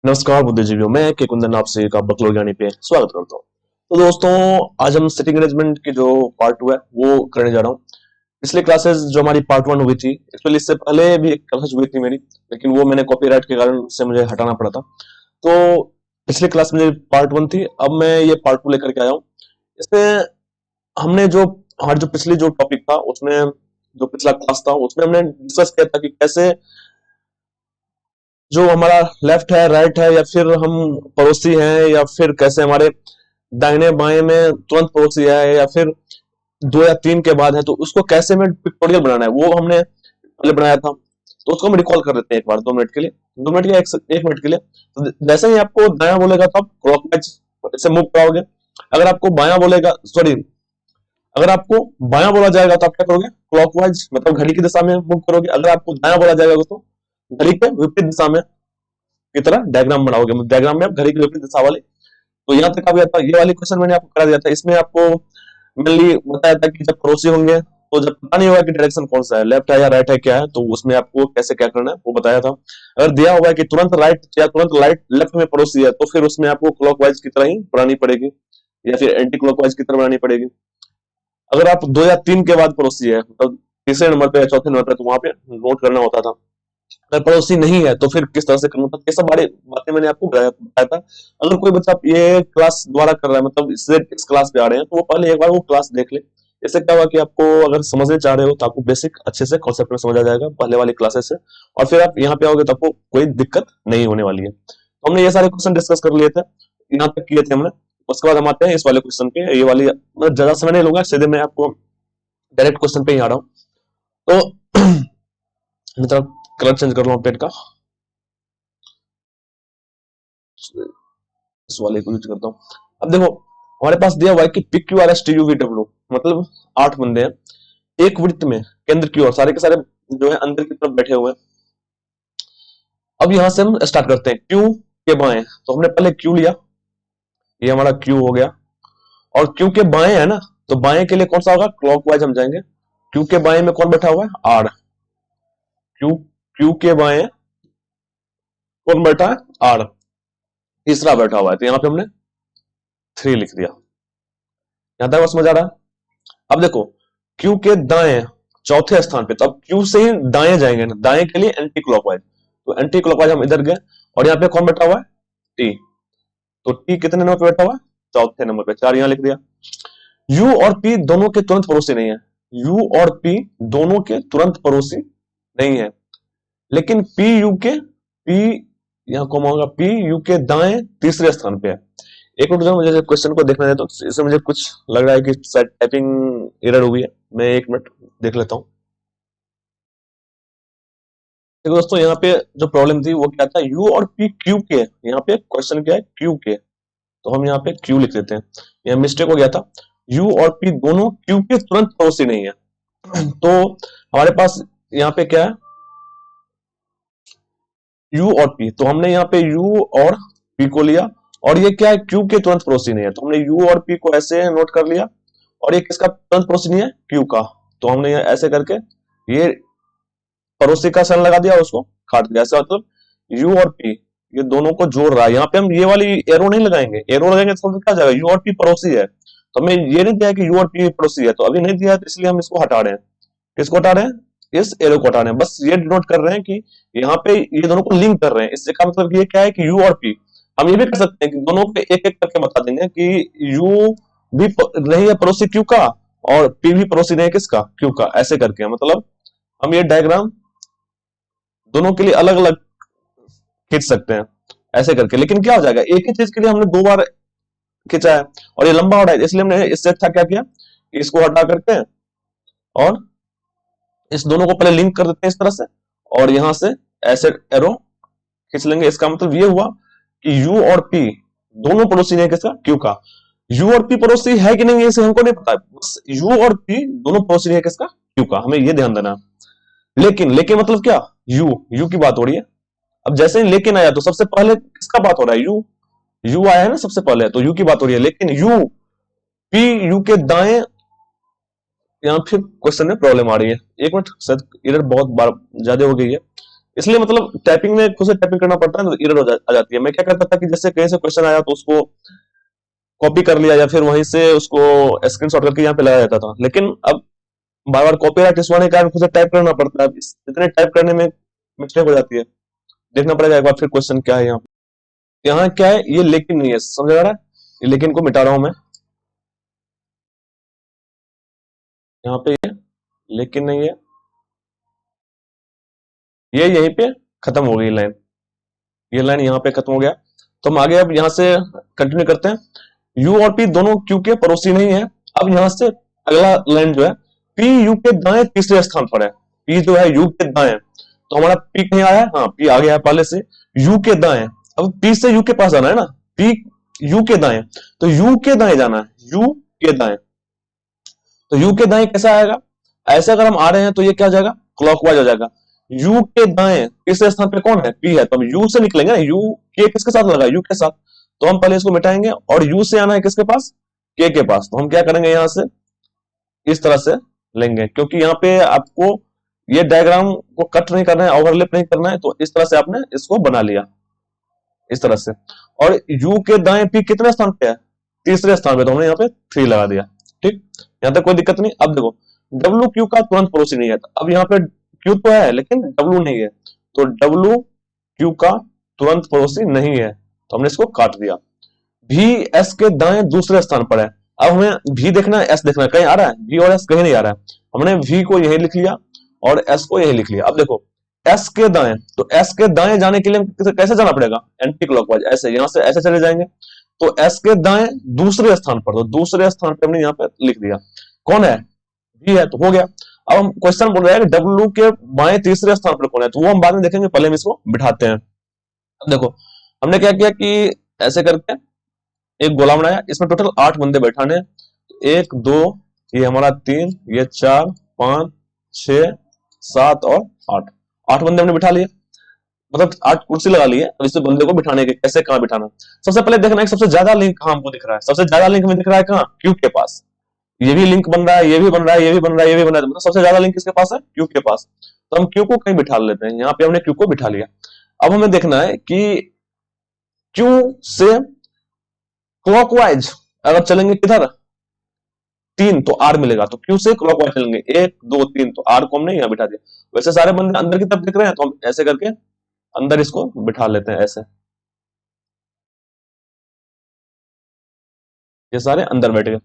नमस्कार बुद्धिजीवियों, मैं के कुंदन आपसे का बकलोल ज्ञानी पे स्वागत करता हूँ। तो दोस्तों, आज हम सिटिंग अरेंजमेंट की जो पार्ट 2 है वो करने जा रहा हूँ। पिछली क्लासेस जो हमारी पार्ट 1 हुई थी, एक्चुअली इससे पहले भी एक क्लास हुई थी मेरी, लेकिन वो मैंने कॉपीराइट के कारण से मुझे हटाना पड़ा था। तो पिछली क्लास में पार्ट 1 थी, अब मैं ये पार्ट 2 लेकर के आया हूँ। इसमें हमने जो हमारी जो पिछली जो टॉपिक था उसमें, जो पिछला क्लास था उसमें हमने डिस्कस किया था कि कैसे जो हमारा लेफ्ट है, राइट है, या फिर हम पड़ोसी हैं, या फिर कैसे हमारे दाहिने बाएं में तुरंत पड़ोसी है, या फिर 2 या 3 के बाद है, तो उसको कैसे हमें पिक्टोरियल बनाना है वो हमने पहले बनाया था। तो उसको हम रिकॉल कर लेते हैं एक बार, 2 मिनट के लिए, 2 मिनट या 1 मिनट के लिए। तो जैसे ही आपको दाया बोलेगा तो आप क्लॉकवाइज से मूव कराओगे। अगर आपको बाया बोलेगा, सॉरी, अगर आपको बाया बोला जाएगा तो आप क्या करोगे? क्लॉकवाइज मतलब घड़ी की दिशा में मूव करोगे। अगर आपको दाया बोला जाएगा तो घड़ी के विपरीत दिशा में की तरह डायग्राम बनाओगे। डायग्राम में आप घड़ी की विपरीत दिशा वाली। तो यहाँ तक अभी आता, ये वाली क्वेश्चन मैंने आपको करा दिया था। इसमें आपको मेनली बताया था कि जब पड़ोसी होंगे तो जब पता नहीं होगा कि डायरेक्शन कौन सा है, लेफ्ट है या राइट है, क्या है, तो उसमें आपको कैसे क्या करना है वो बताया था। अगर दिया हुआ है कि तुरंत राइट या तुरंत राइट लेफ्ट में पड़ोसी है, तो फिर उसमें आपको क्लॉकवाइज की तरह ही बनानी पड़ेगी, या फिर एंटी क्लॉकवाइज की तरह बनानी पड़ेगी। अगर आप 2 या 3 के बाद पड़ोसी है, मतलब तीसरे नंबर पे या चौथे नंबर पे, तो वहां पे नोट करना होता था। अगर पड़ोसी नहीं है तो फिर किस तरह से करना था, ये सब बड़ी बातें मैंने आपको बताया था। अगर कोई बच्चा ये क्लास द्वारा कर रहा है, मतलब इससे इस क्लास पे आ रहे हैं, तो वो पहले एक बार वो क्लास देख ले। इससे क्या हुआ कि आपको अगर समझने चाह रहे हो तो आपको बेसिक अच्छे से कॉन्सेप्ट में समझ आ जाएगा पहले वाली क्लासेस से, और फिर आप यहाँ पे आओगे तो आपको कोई दिक्कत नहीं होने वाली है। तो हमने ये सारे क्वेश्चन डिस्कस कर लिए थे, यहाँ तक किए थे हमने। उसके बाद हम आते हैं इस वाले क्वेश्चन पे। ये वाली मतलब ज्यादा समय नहीं लूंगा, सीधे मैं आपको डायरेक्ट क्वेश्चन पे ही आ रहा हूँ। तो मैं थोड़ा कलर चेंज कर रहा हूँ पेन का, इस वाले को यूज करता हूँ। अब देखो, हमारे पास दिया हुआ है कि pick Q R S T U V W, मतलब 8 बंदे हैं एक वृत्त में, केंद्र की ओर, सारे के सारे जो है अंदर की तरफ बैठे हुए हैं। अब यहां से हम स्टार्ट करते हैं क्यू के बाएं। तो हमने पहले क्यू लिया, ये हमारा क्यू हो गया। और क्यू के बाएं है ना, तो बाएं के लिए कौन सा होगा? क्लॉकवाइज हम जाएंगे। क्यू के बाएं में कौन बैठा हुआ है? आर। क्यू क्यू के बाएं कौन बैठा है? आर। तीसरा बैठा हुआ है, तो यहां पे हमने 3 लिख दिया। यहां तक समझ आ रहा है? अब देखो, क्यू के दाएं चौथे स्थान पे, तो अब क्यू से ही दाएं जाएंगे ना, दाएं के लिए एंटी क्लॉकवाइज। तो एंटी क्लॉकवाइज हम इधर गए, और यहाँ पे कौन बैठा हुआ है? टी। तो टी कितने नंबर पे बैठा हुआ है? चौथे नंबर पे, 4 यहाँ लिख दिया। यू और पी दोनों के तुरंत पड़ोसी नहीं है। यू और पी दोनों के तुरंत पड़ोसी नहीं है, लेकिन पी यहाँ कौन होगा? पी यू के दाएं तीसरे स्थान पे है। एक मिनट मुझे क्वेश्चन को देखने दे, तो इससे मुझे कुछ लग रहा है कि शायद टाइपिंग एरर हुई है। मैं 1 मिनट देख लेता हूँ। देखो दोस्तों, यहाँ पे जो प्रॉब्लम थी वो क्या था? यू और पी क्यू के, यहाँ पे क्वेश्चन क्या है? क्यू के, तो हम यहाँ पे क्यू लिख देते हैं। यहाँ मिस्टेक हो गया था। यू और पी दोनों क्यू के तुरंत पड़ोसी नहीं है। तो हमारे पास यहाँ पे क्या है? यू और पी, तो हमने यहाँ पे यू और पी को लिया, और ये क्या है? क्यू के तुरंत पड़ोसी नहीं है, तो हमने यू और पी को ऐसे नोट कर लिया। और ये किसका तुरंत पड़ोसी नहीं है? क्यू का। तो हमने ये ऐसे करके ये पड़ोसी का सन लगा दिया और उसको काट दिया। ऐसा मतलब यू और पी ये दोनों को जोड़ रहा है। यहाँ पे हम ये वाली एरो नहीं लगाएंगे, एरो लगाएंगे तो क्या जाएगा? यू और पी पड़ोसी है, तो हमें ये नहीं दिया कि यू और पी पड़ोसी है, तो अभी नहीं दिया है, तो इसलिए हम इसको हटा रहे हैं। किसको हटा रहे हैं? इस एरो को हटा रहे हैं। बस ये डिनोट कर रहे हैं कि यहाँ पे ये दोनों को लिंक कर रहे हैं। इससे का मतलब ये क्या है कि यू और पी, हम ये भी कर सकते हैं कि दोनों पे एक एक करके बता देंगे कि यू भी नहीं है पड़ोसी क्यू का, और पी भी पड़ोसी नहीं है किसका? क्यू का। ऐसे करके मतलब हम ये डायग्राम दोनों के लिए अलग अलग खींच सकते हैं ऐसे करके। लेकिन क्या हो जाएगा, एक ही चीज के लिए हमने 2 बार खींचा है और ये लंबा हो रहा है, इसलिए हमने इससे अच्छा क्या किया कि इसको हटा करके और इस दोनों को पहले लिंक कर देते हैं इस तरह से, और यहां से ऐसे एरो खींच लेंगे। इसका मतलब ये हुआ कि यू और पी दोनों पड़ोसी नहीं है किसका? क्यू का। यू और पी पड़ोसी है कि नहीं इसे हमको नहीं पता, बस यू और पी दोनों पड़ोसी नहीं है किसका? क्यू का। हमें ये ध्यान देना। लेकिन लेकिन मतलब क्या? यू की बात हो रही है। अब जैसे ही लेकिन आया तो सबसे पहले किसका बात हो रहा है? यू। यू आया है ना सबसे पहले, तो यू की बात हो रही है। लेकिन यू पी यू के दाएं, यहाँ फिर क्वेश्चन में प्रॉब्लम आ रही है। 1 मिनट, शायद एरर बहुत बार ज्यादा हो गई है, इसलिए मतलब टाइपिंग में खुद से टाइपिंग करना पड़ता है तो एरर आ जाती है। मैं क्या करता था कि जैसे कहीं से क्वेश्चन आया तो उसको कॉपी कर लिया या फिर वहीं से उसको स्क्रीनशॉट करके यहाँ पे लगा देता था, लेकिन अब बार बार कॉपीराइट इशू आने के कारण खुद से टाइप करना पड़ता है। इतने टाइप करने में मिस्टेक हो जाती है, देखना पड़ेगा एक बार फिर क्वेश्चन क्या है यहाँ। यहाँ क्या है, ये लेकिन नहीं है, समझ आ रहा है? ये लेकिन को मिटा रहा हूं मैं, यहाँ पे ये लेकिन नहीं है, ये यहीं पे खत्म हो गई लाइन, ये लाइन यहाँ पे खत्म हो गया। तो हम आगे अब यहाँ से कंटिन्यू करते हैं। यू और पी दोनों क्यू के पड़ोसी नहीं है। अब यहाँ से अगला लाइन जो है, पी यू के दाएं तीसरे स्थान पर है। पी जो है यू के दाएं, तो हमारा पी कहीं आया है, हाँ पी आ गया है पहले से, यू के दाएं। अब पी से यू के पास जाना है ना, पी यू के दाएं, तो यू के दाएं जाना है, यू के दाएं। तो यू के दाएं कैसा आएगा, ऐसे अगर हम आ रहे हैं तो ये क्या हो जाएगा, क्लॉकवाइज हो जाएगा। यू के दाएं तीसरे स्थान पे कौन है, पी है, तो हम यू से निकलेंगे ना, यू के किसके साथ लगा, यू के साथ, तो हम पहले इसको मिटाएंगे और यू से आना है किसके पास, के पास। तो हम क्या करेंगे, यहां से इस तरह से लेंगे, क्योंकि यहाँ पे आपको ये डायग्राम को कट नहीं करना है, ओवरलैप नहीं करना है, तो इस तरह से आपने इसको बना लिया इस तरह से। और यू के दाएं पी कितने स्थान पे है, तीसरे स्थान पे, तो हमने यहाँ पे 3 लगा दिया। ठीक, यहाँ तक कोई दिक्कत नहीं। अब देखो डब्ल्यू क्यू का तुरंत पड़ोसी नहीं है, तो अब यहाँ पे क्यू तो है लेकिन डब्ल्यू नहीं है, तो डब्ल्यू क्यू का तुरंत पड़ोसी नहीं है, तो हमने इसको काट दिया। भी एस के दाएं दूसरे स्थान पर है। अब हमें भी देखना है, एस देखना है, कहीं आ रहा है भी और एस कहीं नहीं आ रहा है, हमने भी को यही लिख लिया और एस को यही लिख लिया। अब देखो एस के दाएं, तो एस के दाएं जाने के लिए कैसे जाना पड़ेगा, एंटी क्लॉकवाइज, ऐसे यहां से ऐसे चले जाएंगे, तो एस के दाएं दूसरे स्थान पर, तो दूसरे स्थान पर हमने यहाँ पे लिख दिया, कौन है, भी है, तो हो गया। अब हम क्वेश्चन बोल रहे हैं कि डब्ल्यू के बाएं तीसरे स्थान पर कौन है, तो वो हम बाद में देखेंगे, पहले हम इसको बिठाते हैं। अब देखो हमने क्या किया कि ऐसे करके एक गोला बनाया, इसमें टोटल 8 बंदे बैठाने हैं, 1 2 ये हमारा 3, ये 4 5 6 7 और 8, 8 बंदे हमने बिठा लिए, मतलब 8 कुर्सी लगा ली है। अब इस बंदे को बिठाने के कैसे, कहां बिठाना, सबसे पहले देखना है सबसे ज्यादा लिंक कहां हमको दिख रहा है, सबसे ज्यादा लिंक हमें दिख रहा है कहां, क्यू के पास। ये भी लिंक बन रहा है, ये भी बन रहा है, ये भी बन रहा है, ये भी बन रहा है, मतलब सबसे ज्यादा लिंक किसके पास है, क्यू के पास। तो हम क्यू को कहीं बिठा लेते हैं, यहाँ पे हमने क्यू को बिठा लिया। अब हमें देखना है कि क्यू से क्लॉकवाइज अगर चलेंगे किधर, 3, तो आर मिलेगा, तो क्यू से क्लॉकवाइज चलेंगे 1 2 3, तो आर को हमने यहाँ बिठा दिया। वैसे सारे बंदे अंदर की तरफ दिख रहे हैं, तो हम ऐसे करके अंदर इसको बिठा लेते हैं, ऐसे ये सारे अंदर बैठ गए।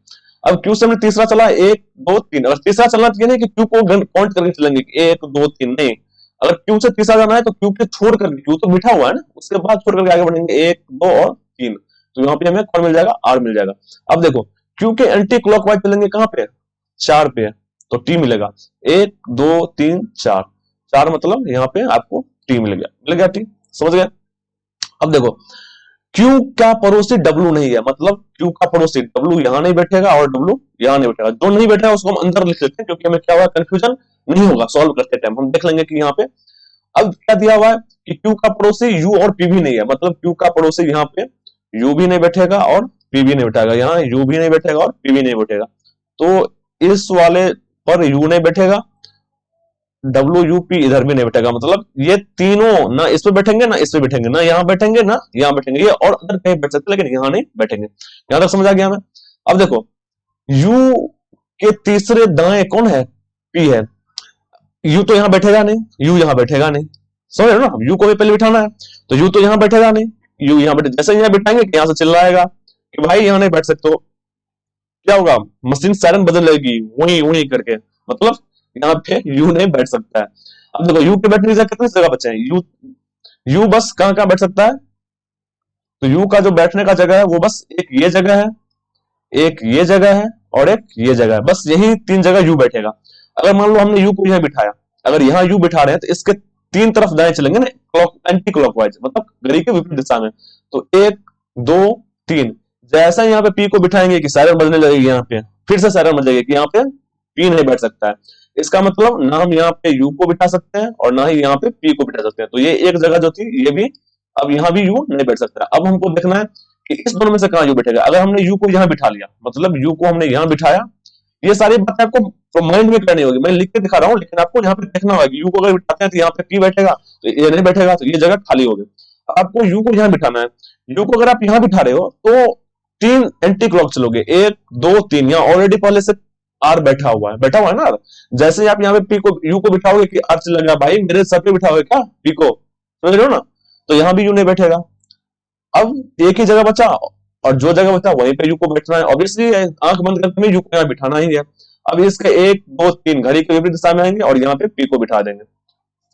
अब क्यू से हमने तीसरा चला 1 2 3, अगर तीसरा चलना चाहिए नहीं कि क्यू को काउंट करके चलेंगे 1 2 3, नहीं, अगर क्यू से तीसरा जाना है तो क्यू के छोड़ करके, क्यू तो बिठा हुआ है ना, उसके बाद छोड़ करके आगे बढ़ेंगे 1 2 और 3, तो यहाँ पे हमें कौन मिल जाएगा, आर मिल जाएगा। अब देखो क्यू के एंटी क्लॉकवाइज चलेंगे कहां पे, 4 पे है, तो टी मिलेगा, 1 2 3 4, 4 मतलब यहाँ पे आपको टी मिल गया टी, समझ गए। अब देखो क्यू का पड़ोसी डब्ल्यू नहीं है, मतलब क्यू का पड़ोसी डब्ल्यू यहां नहीं बैठेगा और डब्ल्यू यहां नहीं बैठेगा, जो नहीं बैठेगा उसको हम अंदर लिख लेते हैं, क्योंकि हमें क्या हुआ, कंफ्यूजन नहीं होगा सॉल्व करते टाइम, हम देख लेंगे कि यहाँ पे अब क्या दिया हुआ है कि क्यू का पड़ोसी यू और पी भी नहीं है, मतलब क्यू का पड़ोसी यहाँ पे यू भी नहीं बैठेगा और पी भी नहीं बैठेगा, यहाँ यू भी नहीं बैठेगा और पी भी नहीं बैठेगा, तो इस वाले पर यू नहीं बैठेगा, डब्ल्यू यू पी इधर भी नहीं बैठेगा, मतलब ये तीनों ना इस पे बैठेंगे ना इस पे बैठेंगे, ना यहाँ बैठेंगे ना यहाँ बैठेंगे, ये और अंदर कहीं बैठ सकते लेकिन यहाँ नहीं बैठेंगे। यहां तक समझ आ गया हमें। अब देखो यू के तीसरे दाएं कौन है, पी है, यू तो यहां बैठेगा नहीं, यू यहां बैठेगा नहीं, समझ रहे हो ना, यू को भी पहले बिठाना है, तो यू तो यहां बैठेगा नहीं, यू यहां बैठे, जैसे यहां बिठाएंगे यहां से चिल्लाएगा कि भाई यहां नहीं बैठ सकते हो, क्या होगा, मशीन सायरन बदलेगी वही वही करके, मतलब यहाँ पे यू नहीं बैठ सकता है। अब देखो यू के बैठने की जगह कितनी जगह बचे हैं, यू यू बस कहां कहां बैठ सकता है, तो यू का जो बैठने का जगह है वो बस एक ये जगह है, एक ये जगह है और एक ये जगह है, बस यही 3 जगह यू बैठेगा। अगर मान लो हमने यू को यहां बिठाया, अगर यहाँ यू बिठा रहे हैं तो इसके 3 तरफ दाएं चलेंगे ना, क्लॉक एंटी क्लॉकवाइज, मतलब घड़ी के विपरीत दिशा में, तो 1 2 3, जैसा यहाँ पे पी को बिठाएंगे कि सायरन बजने लगेगी, यहाँ पे फिर से सायरन बजेगी कि यहाँ पे पी नहीं बैठ सकता है। इसका मतलब ना हम यहाँ पे यू को बिठा सकते हैं और ना ही यहाँ पे पी को बिठा सकते हैं, तो ये एक जगह जो थी ये भी, अब यहाँ भी यू नहीं बैठ सकता। अब हमको देखना है कि इस दोनों में से कहां यू बैठेगा। अगर हमने यू को यहाँ बिठा लिया, मतलब यू को हमने यहाँ बिठाया, ये सारी बातें आपको माइंड में करनी होगी, मैं लिख के दिखा रहा हूँ, लेकिन आपको यहाँ पे देखना होगा कि यू को अगर बिठाते हैं तो यहाँ पे पी बैठेगा, तो ये नहीं बैठेगा, तो ये जगह खाली होगी। आपको यू को यहाँ बिठाना है। यू को अगर आप यहाँ बिठा रहे हो तो तीन एंटी क्लॉक चलोगे, एक दो तीन, यहाँ ऑलरेडी पहले से आर बैठा हुआ है ना। जैसे ही आप यहाँ पे पी को यू को बिठाओगे कि आर चलेगा, भाई मेरे सर पे बिठाओगे क्या पी को, समझ रहे हो ना, तो यहाँ भी यू नहीं बैठेगा। अब एक ही जगह बचा, और जो जगह बचा वहीं पे यू को बैठना है, ऑब्वियसली आंख बंद करके हमें यू को यहाँ बिठाना ही है। अब इसके एक दो तीन घड़ी के विपरीत दिशा में आएंगे और यहाँ पे पी को बिठा देंगे,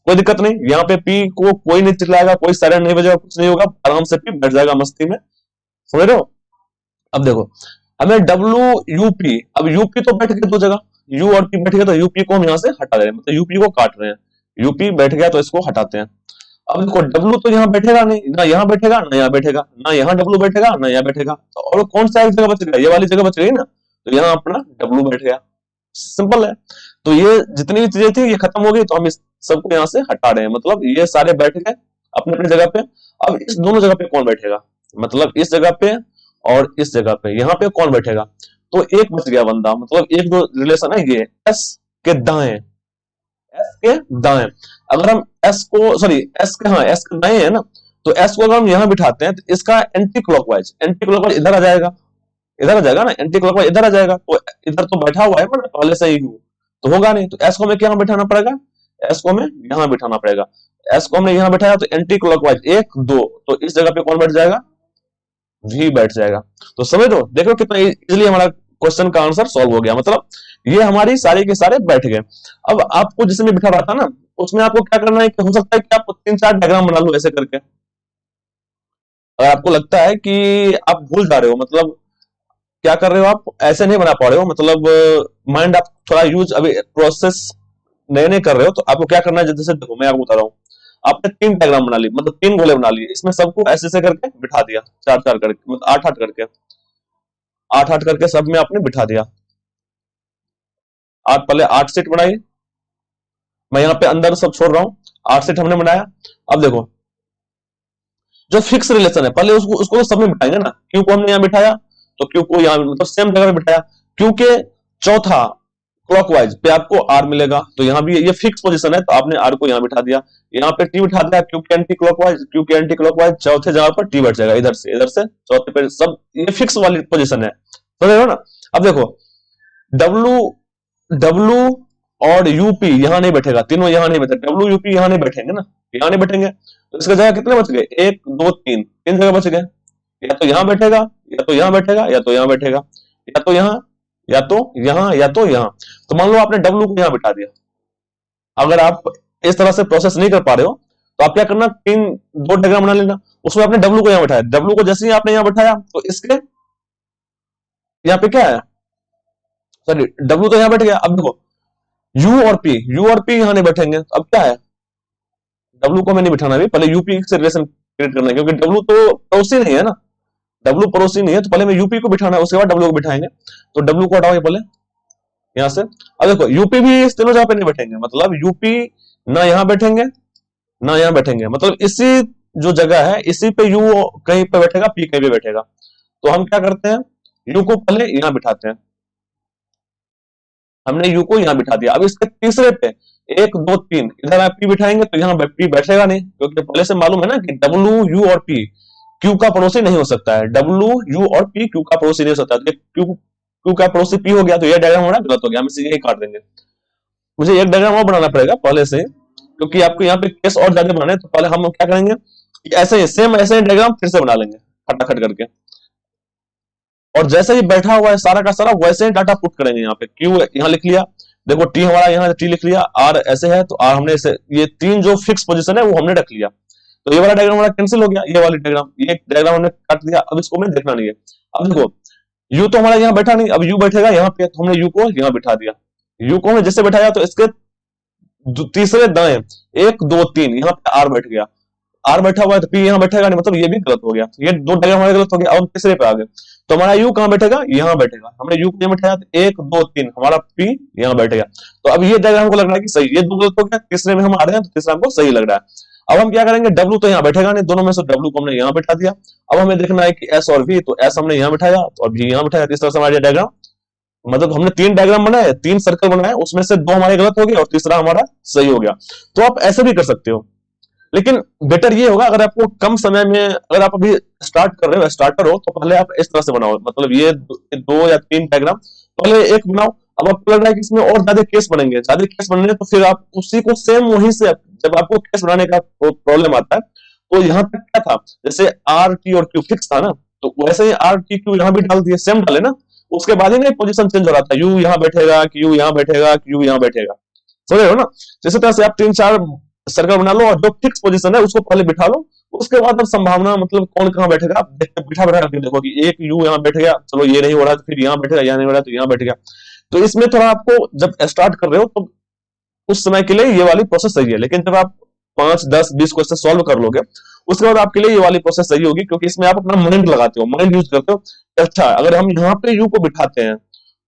कोई दिक्कत नहीं। यहाँ पे पी को कोई नहीं चिल्लाएगा, कोई सायरन नहीं बजेगा, कुछ नहीं होगा, आराम से पी बैठ जाएगा मस्ती में, समझ रहे हो। अब देखो हमें डब्ल्यू यूपी, अब यूपी तो बैठ गया दो जगह, यू और पी बैठ गया, तो यूपी को हम यहाँ से हटा दे रहे हैं, मतलब यूपी को काट रहे हैं। यूपी बैठ गया तो इसको हटाते हैं। अब देखो डब्ल्यू तो यहाँ बैठेगा नहीं, ना यहाँ बैठेगा ना यहाँ बैठेगा, ना यहाँ डब्ल्यू बैठेगा ना यहाँ बैठेगा, तो और कौन सा एक जगह बच गया, ये वाली जगह बच गई ना, तो यहाँ अपना डब्ल्यू बैठ गया, सिंपल है। तो ये जितनी भी चीजें थी ये खत्म हो गई, तो हम इस सबको यहाँ से हटा रहे हैं, मतलब ये सारे बैठ गए अपने अपने जगह पे। अब इस दोनों जगह पे कौन बैठेगा, मतलब इस जगह पे और इस जगह पे, यहाँ पे कौन बैठेगा, तो एक बच गया बंदा, मतलब एक जो रिलेशन है ये एस के दाएं, एस के दाएं। अगर हम एस को सॉरी एस के, हाँ एस के दाएं है ना, तो एस को अगर हम यहाँ बिठाते हैं तो इसका एंटी क्लॉकवाइज इधर आ जाएगा, इधर आ जाएगा ना, एंटी क्लॉकवाइज इधर आ जाएगा, तो इधर तो बैठा हुआ है ना पहले से ही यू, तो होगा नहीं, तो एस को हमें क्या बिठाना पड़ेगा, एस को हमें यहाँ बिठाना पड़ेगा। एस को हमने यहाँ बिठाया तो एंटी क्लॉकवाइज एक दो, तो इस जगह पे कौन बैठ जाएगा, वी बैठ जाएगा। तो समझ लो, देखो कितना इजीली हमारा क्वेश्चन का आंसर सॉल्व हो गया, मतलब ये हमारी सारे के सारे बैठ गए। अब आपको जिसमें बिठा रहा था ना, उसमें आपको क्या करना है कि हो सकता है कि आप तीन चार डायग्राम बना लो ऐसे करके, अगर आपको लगता है कि आप भूल जा रहे हो, मतलब क्या कर रहे हो आप ऐसे नहीं बना पा रहे हो, मतलब माइंड आप थोड़ा यूज अभी प्रोसेस नए नए कर रहे हो, तो आपको क्या करना है, जैसे देखो मैं आपको बता रहा हूँ, आपने तीन डायग्राम बना ली, मतलब तीन गोले बना लिए, इसमें सबको ऐसे ऐसे करके बिठा दिया, चार चार करके, मतलब आठ आठ करके, आठ आठ करके सब में आपने बिठा दिया। आठ पहले 8 सीट बनाई, मैं यहाँ पे अंदर सब छोड़ रहा हूँ, 8 सीट हमने बनाया। अब देखो जो फिक्स रिलेशन है पहले उसको तो सब में बिठाएंगे ना, क्यू को हमने यहाँ बिठाया, तो क्यू को यहाँ मतलब सेम जगह पे बिठाया, क्यू के चौथा क्लॉकवाइज पे आपको आर मिलेगा, तो यहाँ भी ये फिक्स पोजीशन है, तो आपने आर को यहाँ बिठा दिया, यहाँ पे टी बिठा दिया, क्यू के एंटी क्लॉकवाइज चौथे जगह पर टी बैठ जाएगा, इधर से चौथे पे, सब ये फिक्स वाली पोजीशन है, समझ रहे हो ना। अब देखो डब्लू डब्लू और यूपी यहाँ नहीं बैठेगा, तीनों यहाँ नहीं बैठे, डब्लू यूपी यहाँ नहीं बैठेंगे ना, यहाँ नहीं बैठेंगे, तो इसका जगह कितने बच गए, एक दो तीन, तीन जगह बच गए, या तो यहाँ बैठेगा, या तो यहाँ बैठेगा, या तो यहाँ बैठेगा, या तो यहाँ, या तो यहाँ, या तो यहाँ। तो मान लो आपने डब्लू को यहाँ बिठा दिया, अगर आप इस तरह से प्रोसेस नहीं कर पा रहे हो तो आप क्या करना, तीन दो डायग्राम बना लेना, उसमें आपने डब्लू को यहाँ बिठाया, डब्लू को जैसे ही आपने यहाँ बिठाया तो इसके यहाँ पे क्या है, सॉरी डब्लू तो यहाँ बैठ गया। अब देखो यू और पी यहाँ नहीं बैठेंगे, तो अब क्या है, डब्लू को हमें नहीं बिठाना, भी पहले यूपी से रिलेशन क्रिएट करना है, क्योंकि डब्लू तो पड़ोसी नहीं है ना, डब्लू पड़ोसी नहीं है, तो पहले हमें यूपी को बिठाना है, उसके बाद डब्लू को बिठाएंगे, तो डब्लू को हटाओगे पहले यहाँ से। अब देखो यूपी भी इस तीनों जगह पे नहीं बैठेंगे, मतलब यूपी ना यहाँ बैठेंगे ना यहाँ बैठेंगे, मतलब इसी जो जगह है इसी पे यू कहीं पे बैठेगा, पी कहीं पे बैठेगा, तो हम क्या करते हैं, यू को पहले यहाँ बिठाते हैं, हमने यू को यहाँ बिठा दिया। अब इसके तीसरे पे एक दो तीन, इधर आप पी बिठाएंगे तो यहाँ पी बैठेगा नहीं, क्योंकि पहले से मालूम है ना कि डब्ल्यू यू और पी क्यू का पड़ोसी नहीं हो सकता है, डब्ल्यू यू और पी क्यू का पड़ोसी नहीं हो सकता, तो क्यू का पड़ोसी पी हो गया, तो ये डायग्राम हमारा गलत हो गया, हम इसे यही काट देंगे। मुझे एक डायग्राम और बनाना पड़ेगा पहले से, क्योंकि आपको यहाँ पे केस और ज्यादा बनाने, तो पहले हम क्या करेंगे, ऐसे ही सेम ऐसे ही डायग्राम फिर से बना लेंगे खटाखट करके, और जैसे ही बैठा हुआ है सारा का सारा वैसे ही डाटा पुट करेंगे, यहाँ पे क्यू यहाँ लिख लिया, देखो टी हमारा यहाँ टी लिख लिया, आर ऐसे है तो आर हमने ऐसे, ये तीन जो फिक्स पोजीशन है वो हमने रख लिया, तो ये वाला डायग्राम हमारा कैंसिल हो गया, ये वाली डायग्राम, ये डायग्राम हमने काट दिया, अब इसको हमें देखना नहीं है। अब देखो यू तो हमारा यहाँ बैठा नहीं, अब यू बैठेगा यहाँ पे, तो हमने यू को यहाँ बिठा दिया, यू को हमने जैसे बैठाया तो इसके तीसरे दाएं एक दो तीन, यहाँ पे आर बैठ गया, आर बैठा हुआ है तो पी यहाँ बैठेगा नहीं, मतलब ये भी गलत हो गया, ये दो डायग्राम हमारे गलत हो गया। अब तीसरे पे आ गए, तो हमारा यू कहाँ बैठेगा, यहाँ बैठेगा, हमने यू को यहाँ बैठाया तो एक दो तीन, हमारा पी यहाँ बैठेगा, तो अब ये डायग्राम को लग रहा है कि सही, ये दो गलत हो गया, तीसरे में हम आ रहे हैं तो तीसरा हमको सही लग रहा है। अब हम क्या करेंगे, डब्ल्यू तो यहाँ बैठेगा नहीं, दोनों में से डब्ल्यू को हमने यहाँ बैठा दिया। अब हमें देखना है कि एस और वी, तो एस हमने यहाँ बिठाया तो अब यहाँ बिठाया, इस तरह से हमारा डायग्राम मतलब हमने 3 डायग्राम बनाए, 3 सर्कल बनाए, उसमें से 2 हमारे गलत हो गए और तीसरा हमारा सही हो गया। तो आप ऐसे भी कर सकते हो, लेकिन बेटर ये होगा अगर आपको कम समय में, अगर आप अभी स्टार्ट कर रहे हो, स्टार्टर हो, तो पहले आप इस तरह से बनाओ, मतलब ये 2 या 3 डायग्राम पहले एक बनाओ। अब आपको लग रहा है कि इसमें और ज्यादा केस बनेंगे, ज्यादा केस बनने, तो फिर आप उसी को सेम वहीं से, जब आपको केस बनाने का प्रॉब्लम आता है, तो यहाँ तक क्या था, जैसे आर टी और क्यू फिक्स था ना, तो वैसे ही आर टी क्यू यहाँ भी डाल दिए, सेम डाले ना, उसके बाद ही ना पोजीशन चेंज हो रहा था, यू यहाँ बैठेगा, क्यू यहाँ बैठेगा, क्यू यहाँ बैठेगा, समझ रहे हो ना। जैसे तरह से आप 3-4 सर्कल बना लो और जो फिक्स पोजीशन है उसको पहले बिठा लो, उसके बाद अब संभावना, मतलब कौन कहाँ बैठेगा आप बिठा बिठा करके देखो कि एक यू यहाँ बैठ गया, चलो ये नहीं हो रहा तो फिर यहाँ बैठेगा, यहाँ नहीं हो रहा तो यहाँ बैठ गया। तो इसमें थोड़ा आपको जब स्टार्ट कर रहे हो तो उस समय के लिए ये वाली प्रोसेस सही है, लेकिन जब आप 5, 10, 20 क्वेश्चन सॉल्व कर लोगे, उसके बाद आपके लिए ये वाली प्रोसेस सही होगी, क्योंकि इसमें आप अपना माइंड लगाते हो, माइंड यूज करते हो। अच्छा, अगर हम यहाँ पे यू को बिठाते हैं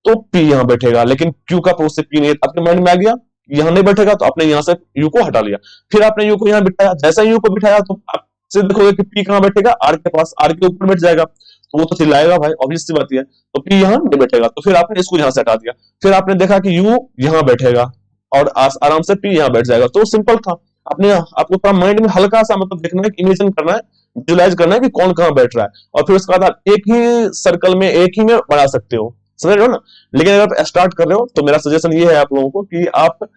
तो पी यहाँ बैठेगा, लेकिन क्यू का प्रोसेस पी नहीं है, आपके माइंड में आ गया यहाँ नहीं बैठेगा, तो आपने यहाँ से यू को हटा लिया, फिर आपने यू को यहाँ बिठाया, जैसा यू को बिठाया तो आप सिर्फ देखोगे कि पी कहाँ बैठेगा, आर के पास, आर के ऊपर बैठ जाएगा, तो वो तो चिल्लाएगा भाई, ऑब्वियस सी बात है, तो पी यहाँ नहीं बैठेगा, तो फिर आपने इसको यहाँ से हटा दिया, फिर आपने देखा कि यू यहाँ बैठेगा और आराम से पी यहाँ बैठ जाएगा, तो सिंपल था। आपने, आपको थोड़ा माइंड में हल्का सा मतलब देखना है, इमेजिन करना है, विजुलाइज करना है कि कौन कहाँ बैठ रहा है, और फिर उसके बाद आप एक ही सर्कल में, एक ही में बना सकते हो, समझ रहे हो ना। लेकिन अगर आप स्टार्ट कर रहे हो तो मेरा सजेशन ये है आप लोगों को कि आप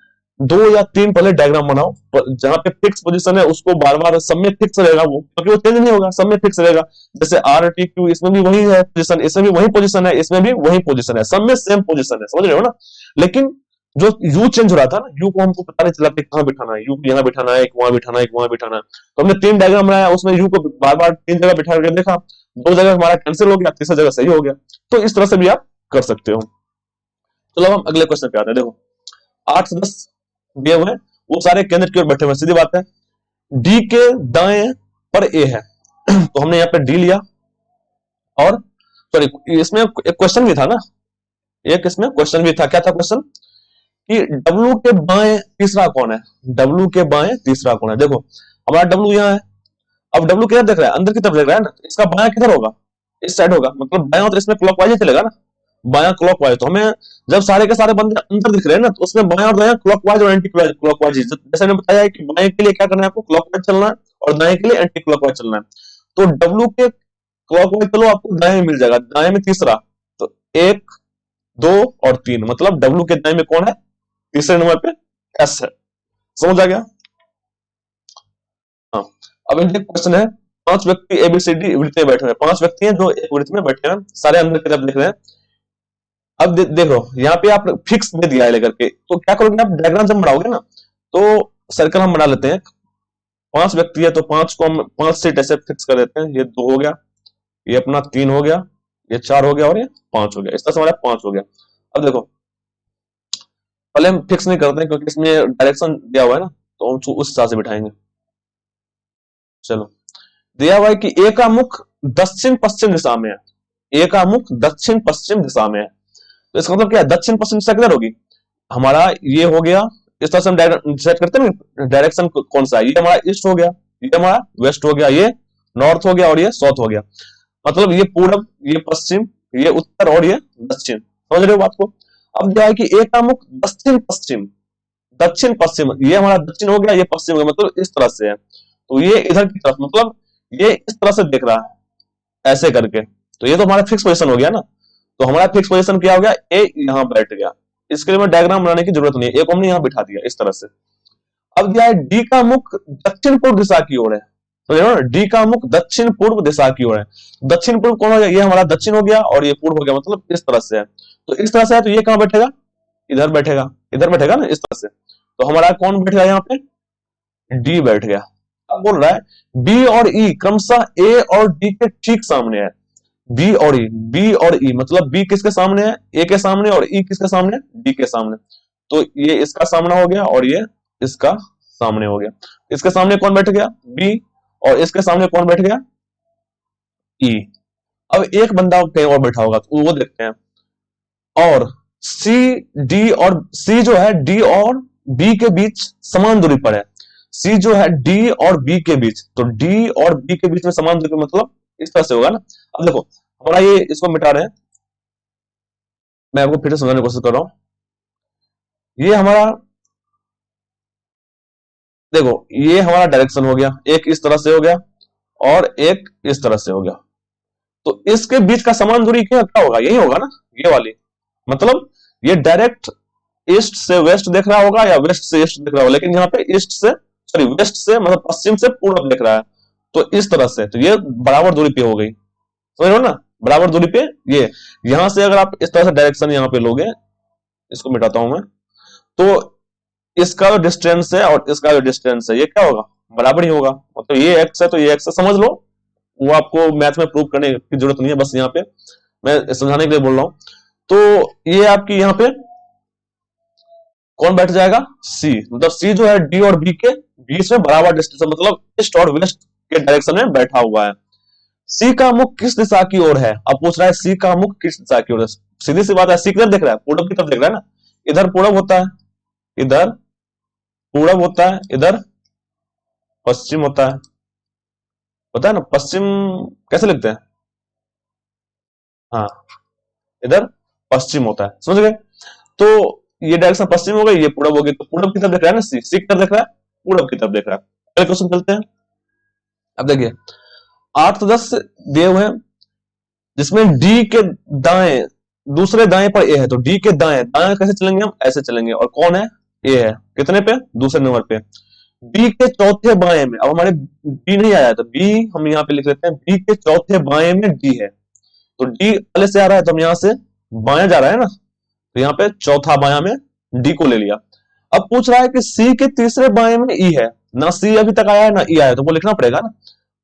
2 या 3 पहले डायग्राम बनाओ, जहां पे फिक्स पोजीशन है उसको बार बार सब में फिक्स रहेगा वो, क्योंकि वो चेंज नहीं होगा, सब में फिक्स रहेगा। जैसे आर टी क्यू, इसमें भी वही है पोजीशन, इसमें भी वही पोजीशन है, इसमें भी वही पोजीशन है, सब में सेम पोजीशन है, समझ रहे हो ना। लेकिन जो यू चेंज हो रहा था ना, यू को हमको पता नहीं चला कि कहाँ बिठाना है, यू को यहाँ बिठाना है, एक वहां बिठाना है, एक वहां बिठाना है, तो हमने 3 डायग्राम बनाया, उसमें यू को बार बार 3 जगह बिठा करके देखा, 2 जगह हमारा कैंसिल हो गया, तीसरा जगह सही हो गया। तो इस तरह से भी आप कर सकते हो। चलो हम अगले क्वेश्चन पे आते हैं। देखो 8 से 10 दिए हुए हैं, वो सारे केंद्र की ओर बैठे हुए, सीधी बात है। डी के दाएं पर ए है तो हमने यहाँ पे डी लिया, और सॉरी इसमें एक क्वेश्चन भी था ना, एक इसमें क्वेश्चन भी था, क्या था क्वेश्चन, कि डब्लू के बाएं तीसरा कौन है, डब्लू के बाएं तीसरा कौन है। देखो हमारा डब्लू यहाँ है, अब डब्लू किधर देख रहा है, अंदर की तरफ देख रहा है ना, इसका बायां किधर होगा, इस साइड होगा, मतलब बायां तो इसमें क्लॉकवाइज ही चलेगा ना, बायां क्लॉकवाइज। तो हमें जब सारे के सारे बंदे अंदर दिख रहे हैं ना, तो उसमें बायां और दायां क्लॉकवाइज और एंटी क्लॉकवाइज, जैसे मैंने बताया है कि बाएं के लिए क्या करना है आपको, क्लॉकवाइज चलना है, और दाएं के लिए एंटी क्लॉकवाइज चलना है। तो डब्लू के क्लॉकवाइज चलो, आपको दाएं में मिल जाएगा, दाएं में तीसरा, तो 1, 2 और 3, मतलब डब्लू के दाएं में कौन है, तीसरे नंबर पे एस है। समझ आ गया। हाँ, अब इनके क्वेश्चन है, 5 व्यक्ति एबीसीडी वृत्त में बैठे हुए हैं, 5 व्यक्ति हैं जो एक वृत्त में बैठे हैं, सारे अंदर की तरफ देख रहे हैं। अब देखो यहाँ पे आप फिक्स दे दिया है लेकर के, तो क्या करोगे आप, डायग्राम जब बनाओगे ना, तो सर्कल हम बना लेते हैं, 5 व्यक्ति है तो 5 को हम 5 सीट ऐसे फिक्स कर देते हैं, ये 2 हो गया, ये अपना 3 हो गया, ये 4 हो गया, और ये 5 हो गया, इस तरह से हमारा 5 हो गया। अब देखो पहले हम फिक्स नहीं करते हैं, क्योंकि इसमें डायरेक्शन दिया हुआ है ना, तो हम उस हिसाब से बिठाएंगे। चलो, दिया हुआ है कि ए का मुख दक्षिण पश्चिम दिशा में है, ए का मुख दक्षिण पश्चिम दिशा में है, तो इसका मतलब क्या है, दक्षिण पश्चिम दिशा किधर होगी, हमारा ये हो गया, इस तरह से हम डिसाइड करते हैं डायरेक्शन कौन सा है, ये हमारा ईस्ट हो गया, ये हमारा वेस्ट हो गया, ये नॉर्थ हो गया, और ये साउथ हो गया, मतलब ये पूरब, ये पश्चिम, ये उत्तर, और ये दक्षिण, समझ रहे हो बात को। अब क्या है कि ए का मुख दक्षिण पश्चिम, दक्षिण पश्चिम, ये हमारा दक्षिण हो गया, ये पश्चिम हो गया, मतलब इस तरह से है, तो ये इधर की तरफ, मतलब ये इस तरह से देख रहा है ऐसे करके, तो ये तो हमारा फिक्स पोजीशन हो गया ना। तो हमारा फिक्स पोजीशन क्या हो गया, ए यहां बैठ गया, इसके लिए मैं डायग्राम बनाने की जरूरत नहीं है, ए को हमने यहां बिठा दिया इस तरह से। अब दिया है डी का मुख दक्षिण पूर्व दिशा की ओर है, तो डी का मुख दक्षिण पूर्व दिशा की ओर है, दक्षिण पूर्व कौन हो गया, ये हमारा दक्षिण हो गया, और ये पूर्व हो गया, मतलब इस तरह से है, तो इस तरह से है, तो ये कहां बैठेगा, इधर बैठेगा, इधर बैठेगा ना, इस तरह से। तो हमारा कौन बैठेगा यहाँ पे, डी बैठ गया। अब बोल रहा है बी और ई क्रमशः ए और डी के ठीक सामने है, बी और ई, बी और ई मतलब बी किसके सामने है, ए के सामने, और ई किसके सामने, डी के सामने, तो ये इसका सामना हो गया, और ये इसका सामने हो गया, इसके सामने कौन बैठ गया, बी, और इसके सामने कौन बैठ गया, ई। अब एक बंदा कहीं और बैठा होगा, तो वो देखते हैं, और सी डी और सी जो है डी और बी के बीच समान दूरी पर है, सी जो है डी और बी के बीच, तो डी और बी के बीच में समान दूरी, मतलब इस तरह से होगा ना। अब देखो हमारा ये, इसको मिटा रहे हैं, मैं आपको फिर से समझाने की कोशिश कर रहा हूं। ये हमारा, देखो, ये हमारा डायरेक्शन हो गया, एक इस तरह से हो गया और एक इस तरह से हो गया। तो इसके बीच का समान दूरी क्या क्या होगा, यही होगा ना, ये वाली। मतलब ये डायरेक्ट ईस्ट से वेस्ट देख रहा होगा या वेस्ट से ईस्ट देख रहा होगा, लेकिन यहाँ पे ईस्ट से, सॉरी, वेस्ट से मतलब पश्चिम से पूर्व देख रहा है। तो इस तरह से, तो ये बराबर दूरी पे हो गई, समझ रहे हो ना, बराबर दूरी पे। ये यहां से अगर आप इस तरह से डायरेक्शन यहाँ पे लोगे, इसको मिटाता हूं मैं, तो इसका जो डिस्टेंस है और इसका जो डिस्टेंस है, ये क्या होगा, बराबर ही होगा। मतलब ये एक्स है तो ये एक्स है, समझ लो। वो आपको मैथ में प्रूव करने की जरूरत नहीं है, बस यहाँ पे मैं समझाने के लिए बोल रहा हूं। तो ये आपकी यहाँ पे कौन बैठ जाएगा, सी। मतलब सी जो है डी और बी के बीच में बराबर डिस्टेंस, मतलब ईस्ट और वेस्ट के डायरेक्शन में बैठा हुआ है। सी का मुख किस दिशा की ओर है, अब पूछ रहा है सी का मुख किस दिशा की ओर है। सीधी सी बात है, सी किधर देख रहा है, पूरब की तरफ देख रहा है ना। इधर पूरब होता है, इधर पूरब होता है, इधर पश्चिम होता है। होता है ना, पश्चिम कैसे लिखते हैं, हाँ, इधर पश्चिम होता है, समझ गए। तो ये डायरेक्शन पश्चिम हो गई, ये पूरब हो गई, तो पूरब की तरफ देख रहा है ना, सी, सी की तरफ देख रहा है, पूरब की तरफ देख रहा है। अगले क्वेश्चन चलते हैं। अब देखिए 8 से 10 दिए हुए हैं, जिसमें डी के दाएं, दूसरे दाएं पर ए है, तो डी के दाएं, दाएं कैसे चलेंगे हम, ऐसे चलेंगे, और कौन है, ए है, कितने पे, दूसरे नंबर पे। बी के चौथे बाएं में, अब हमारे बी नहीं आया, तो बी हम यहाँ पे लिख लेते हैं, बी के चौथे बाएं में डी है। तो डी पहले से आ रहा है, तो हम यहाँ से बाएं जा रहा है ना, तो यहाँ पे चौथा बायां में डी को ले लिया। अब पूछ रहा है कि सी के तीसरे बाएं में ई है, ना सी अभी तक आया है ना ई आया, तो वो लिखना पड़ेगा ना।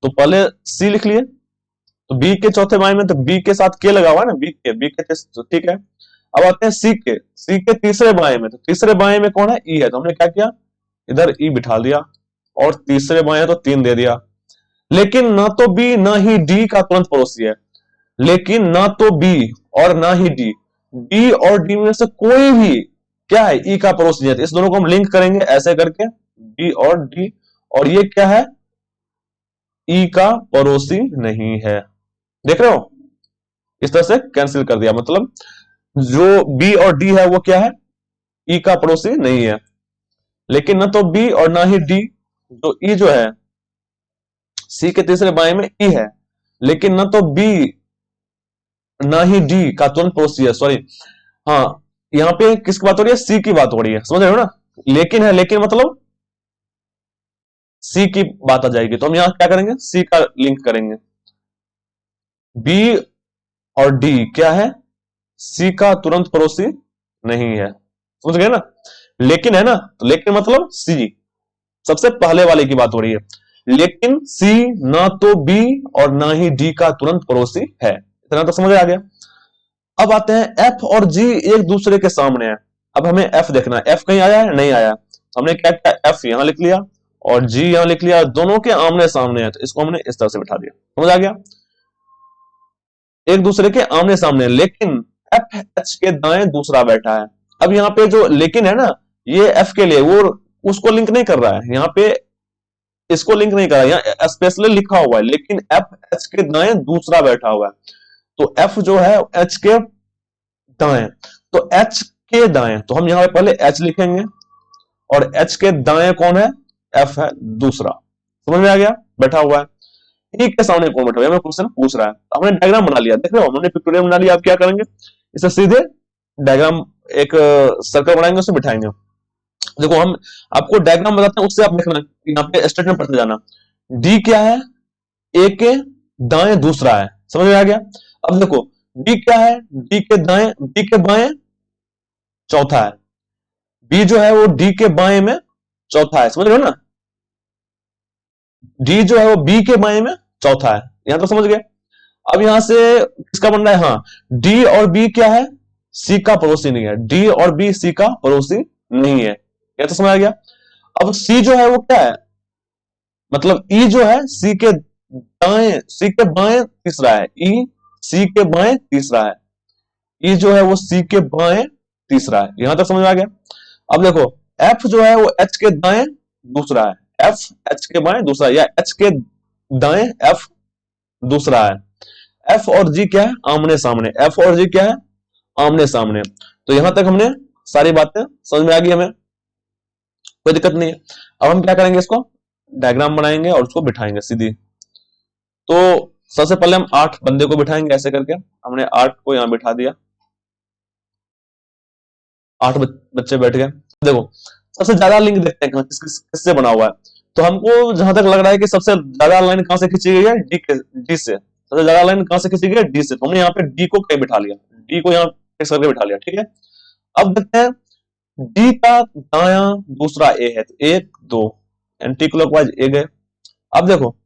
तो पहले सी लिख लिए, तो बी के चौथे बाएं में, तो बी के साथ के लगा हुआ है ना, बी के, तो ठीक है। अब आते हैं सी के तीसरे बाएं में, तो तीसरे बाएं में कौन है, ई है, तो हमने क्या किया, इधर ई बिठा दिया, और तीसरे बाएं तो 3 दे दिया। लेकिन ना तो बी ना ही डी का तुरंत पड़ोसी है, लेकिन ना तो बी और ना ही डी, बी और डी में से कोई भी क्या है, ई का पड़ोसी है। तो इस दोनों को हम लिंक करेंगे ऐसे करके, बी और डी, और ये क्या है, ई का पड़ोसी नहीं है। देख रहे हो, इस तरह से कैंसिल कर दिया, मतलब जो बी और डी है वो क्या है, ई का पड़ोसी नहीं है। लेकिन ना तो बी और ना ही डी, जो ई जो है सी के तीसरे बाएं में ई है, लेकिन ना तो बी ना ही डी का तुरंत पड़ोसी है, सॉरी, हाँ, यहाँ पे किसकी बात हो रही है, सी की बात हो रही है, समझ रहे हो ना। लेकिन है, लेकिन मतलब सी की बात आ जाएगी, तो हम यहां क्या करेंगे, सी का लिंक करेंगे। बी और डी क्या है, सी का तुरंत पड़ोसी नहीं है, समझ गए ना। लेकिन है ना, तो लेकिन मतलब सी, सबसे पहले वाले की बात हो रही है, लेकिन सी ना तो बी और ना ही डी का तुरंत पड़ोसी है, इतना तो समझ आ गया। अब आते हैं एफ और जी एक दूसरे के सामने है। अब हमें एफ देखना है, एफ कहीं आया है, नहीं आया, हमने क्या किया, एफ यहां लिख लिया और जी यहां लिख लिया, दोनों के आमने सामने है, तो इसको हमने इस तरह से बिठा दिया, समझ आ गया, एक दूसरे के आमने सामने। लेकिन एफ एच के दाएं दूसरा बैठा है। अब यहाँ पे जो लेकिन है ना, ये एफ के लिए, वो उसको लिंक नहीं कर रहा है, यहाँ पे इसको लिंक नहीं कर रहा है, यहाँ स्पेशली लिखा हुआ है, लेकिन एफ एच के दाएं दूसरा बैठा हुआ है। तो एफ जो है एच के दाएं, तो एच के दाएं, तो हम यहां पे पहले एच लिखेंगे, और एच के दाएं कौन है, एफ है दूसरा, समझ में आ गया, बैठा हुआ है। ई के सामने कौन बैठा हुआ है, हमें क्वेश्चन पूछ रहा है, तो हमने डायग्राम बना लिया, देख रहे हो, हमने पिक्टोरियल बना लिया। आप क्या करेंगे, इसे सीधे डायग्राम, एक सर्कल बनाएंगे, उसमें बिठाएंगे। देखो हम आपको डायग्राम बताते हैं, उससे आप देखना, यहाँ पे स्टेटमेंट पढ़ते जाना। डी क्या है, ए के दाएं दूसरा है, समझ में आ गया। अब देखो डी क्या है, डी के दाएं, डी के बाएं चौथा है, बी जो है वो डी के बाएं में चौथा है, समझ रहे हो ना। डी जो है वो बी के बाएं में चौथा है, यहां तो समझ गए। अब यहां से किसका बन रहा है, हाँ, डी और बी क्या है, सी का पड़ोसी नहीं है, डी और बी सी का पड़ोसी नहीं है, यह तो समझ आ गया। अब सी जो है वो क्या है, मतलब ई जो है सी के दाएं, सी के बाएं तीसरा है, ई सी के बाएं तीसरा है, ई जो है वो सी के बाएं तीसरा है, यहां तक समझ आ गया। अब देखो एफ जो है वो एच के दाएं दूसरा है, एफ एच के बाएं दूसरा है, या एच के दाएं एफ दूसरा है। एफ और जी क्या है, आमने सामने, एफ और जी क्या है, आमने सामने। तो यहां तक हमने सारी बातें समझ में आ गई, हमें कोई दिक्कत नहीं है। अब हम क्या करेंगे, इसको डायग्राम बनाएंगे और उसको बिठाएंगे सीधी। तो सबसे पहले हम 8 बंदे को बिठाएंगे, ऐसे करके हमने 8 को यहां बिठा दिया, 8 बच्चे बैठ गए। देखो सबसे ज्यादा लिंक देखते हैं किससे बना हुआ है। तो हमको जहां तक लग रहा है कि सबसे ज्यादा लाइन कहां से खींची गई है, डी से। सबसे ज्यादा लाइन कहां से खींची गई है, डी से। तो हमने यहाँ पे डी को कहीं बिठा लिया, डी को यहाँ फिक्स करके बिठा लिया, ठीक है। अब देखते हैं डी का दाया दूसरा ए है, तो 1 2 एंटी क्लॉकवाइज ए गए। अब देखो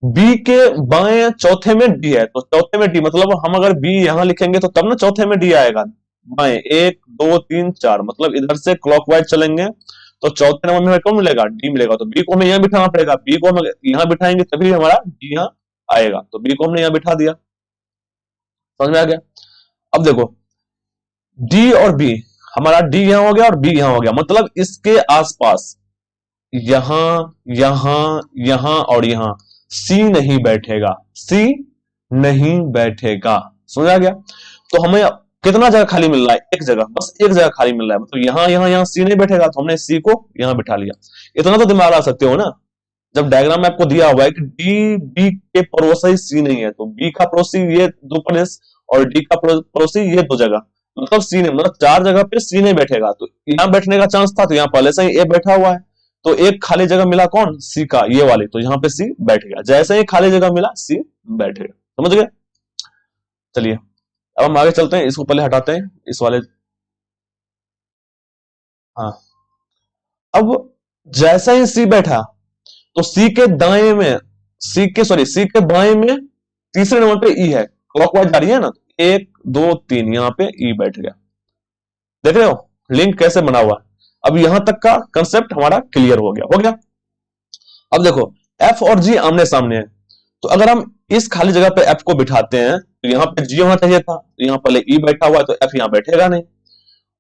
बी के बाएं चौथे में डी है, तो चौथे में डी मतलब हम अगर बी यहां लिखेंगे तो तब ना चौथे में डी आएगा। बाएं 1 2 3 4 मतलब इधर से क्लॉकवाइज चलेंगे तो चौथे नंबर में हमें कौन मिलेगा, डी मिलेगा। तो बी को हमें यहां बिठाना पड़ेगा, बी को हम यहां बिठाएंगे तभी हमारा डी यहां आएगा। तो बी को हमने यहां बिठा दिया, समझ में आ गया। अब देखो डी और बी, हमारा डी यहां हो गया और बी यहां हो गया, मतलब इसके आसपास यहां यहां यहां और यहां सी नहीं बैठेगा, सी नहीं बैठेगा, समझ आ गया। तो हमें कितना जगह खाली मिल रहा है, एक जगह, बस एक जगह खाली मिल रहा है, मतलब यहां यहां यहां सी नहीं बैठेगा, तो हमने सी को यहां बिठा लिया। इतना तो दिमाग ला सकते हो ना, जब डायग्राम में आपको दिया हुआ है कि डी बी के पड़ोसी सी नहीं है, तो बी का पड़ोसी ये 2 प्लेस और डी का पड़ोसी ये 2 जगह, मतलब सी नहीं, मतलब 4 जगह पे सी नहीं बैठेगा। तो यहां बैठने का चांस था, तो यहां पहले से ही ए बैठा हुआ है, तो एक खाली जगह मिला कौन, सी का, ये वाली, तो यहां पे सी बैठ गया। जैसे ही खाली जगह मिला सी बैठ गया, समझ गए। चलिए अब हम आगे चलते हैं, इसको पहले हटाते हैं, इस वाले, हाँ। अब जैसे ही सी बैठा तो सी के दाएं में, सी के बाएं में तीसरे नंबर पे ई है, क्लॉकवाइज आ रही है ना, 1 2 3 यहां पे ई बैठ गया। देख रहे हो लिंक कैसे बना हुआ। अब यहां तक का कंसेप्ट हमारा क्लियर हो गया, हो गया। अब देखो एफ और जी आमने सामने है, तो अगर हम इस खाली जगह पे एफ को बिठाते हैं तो यहाँ पे जी होना चाहिए था, तो यहाँ पहले ई बैठा हुआ है तो एफ यहाँ बैठेगा नहीं।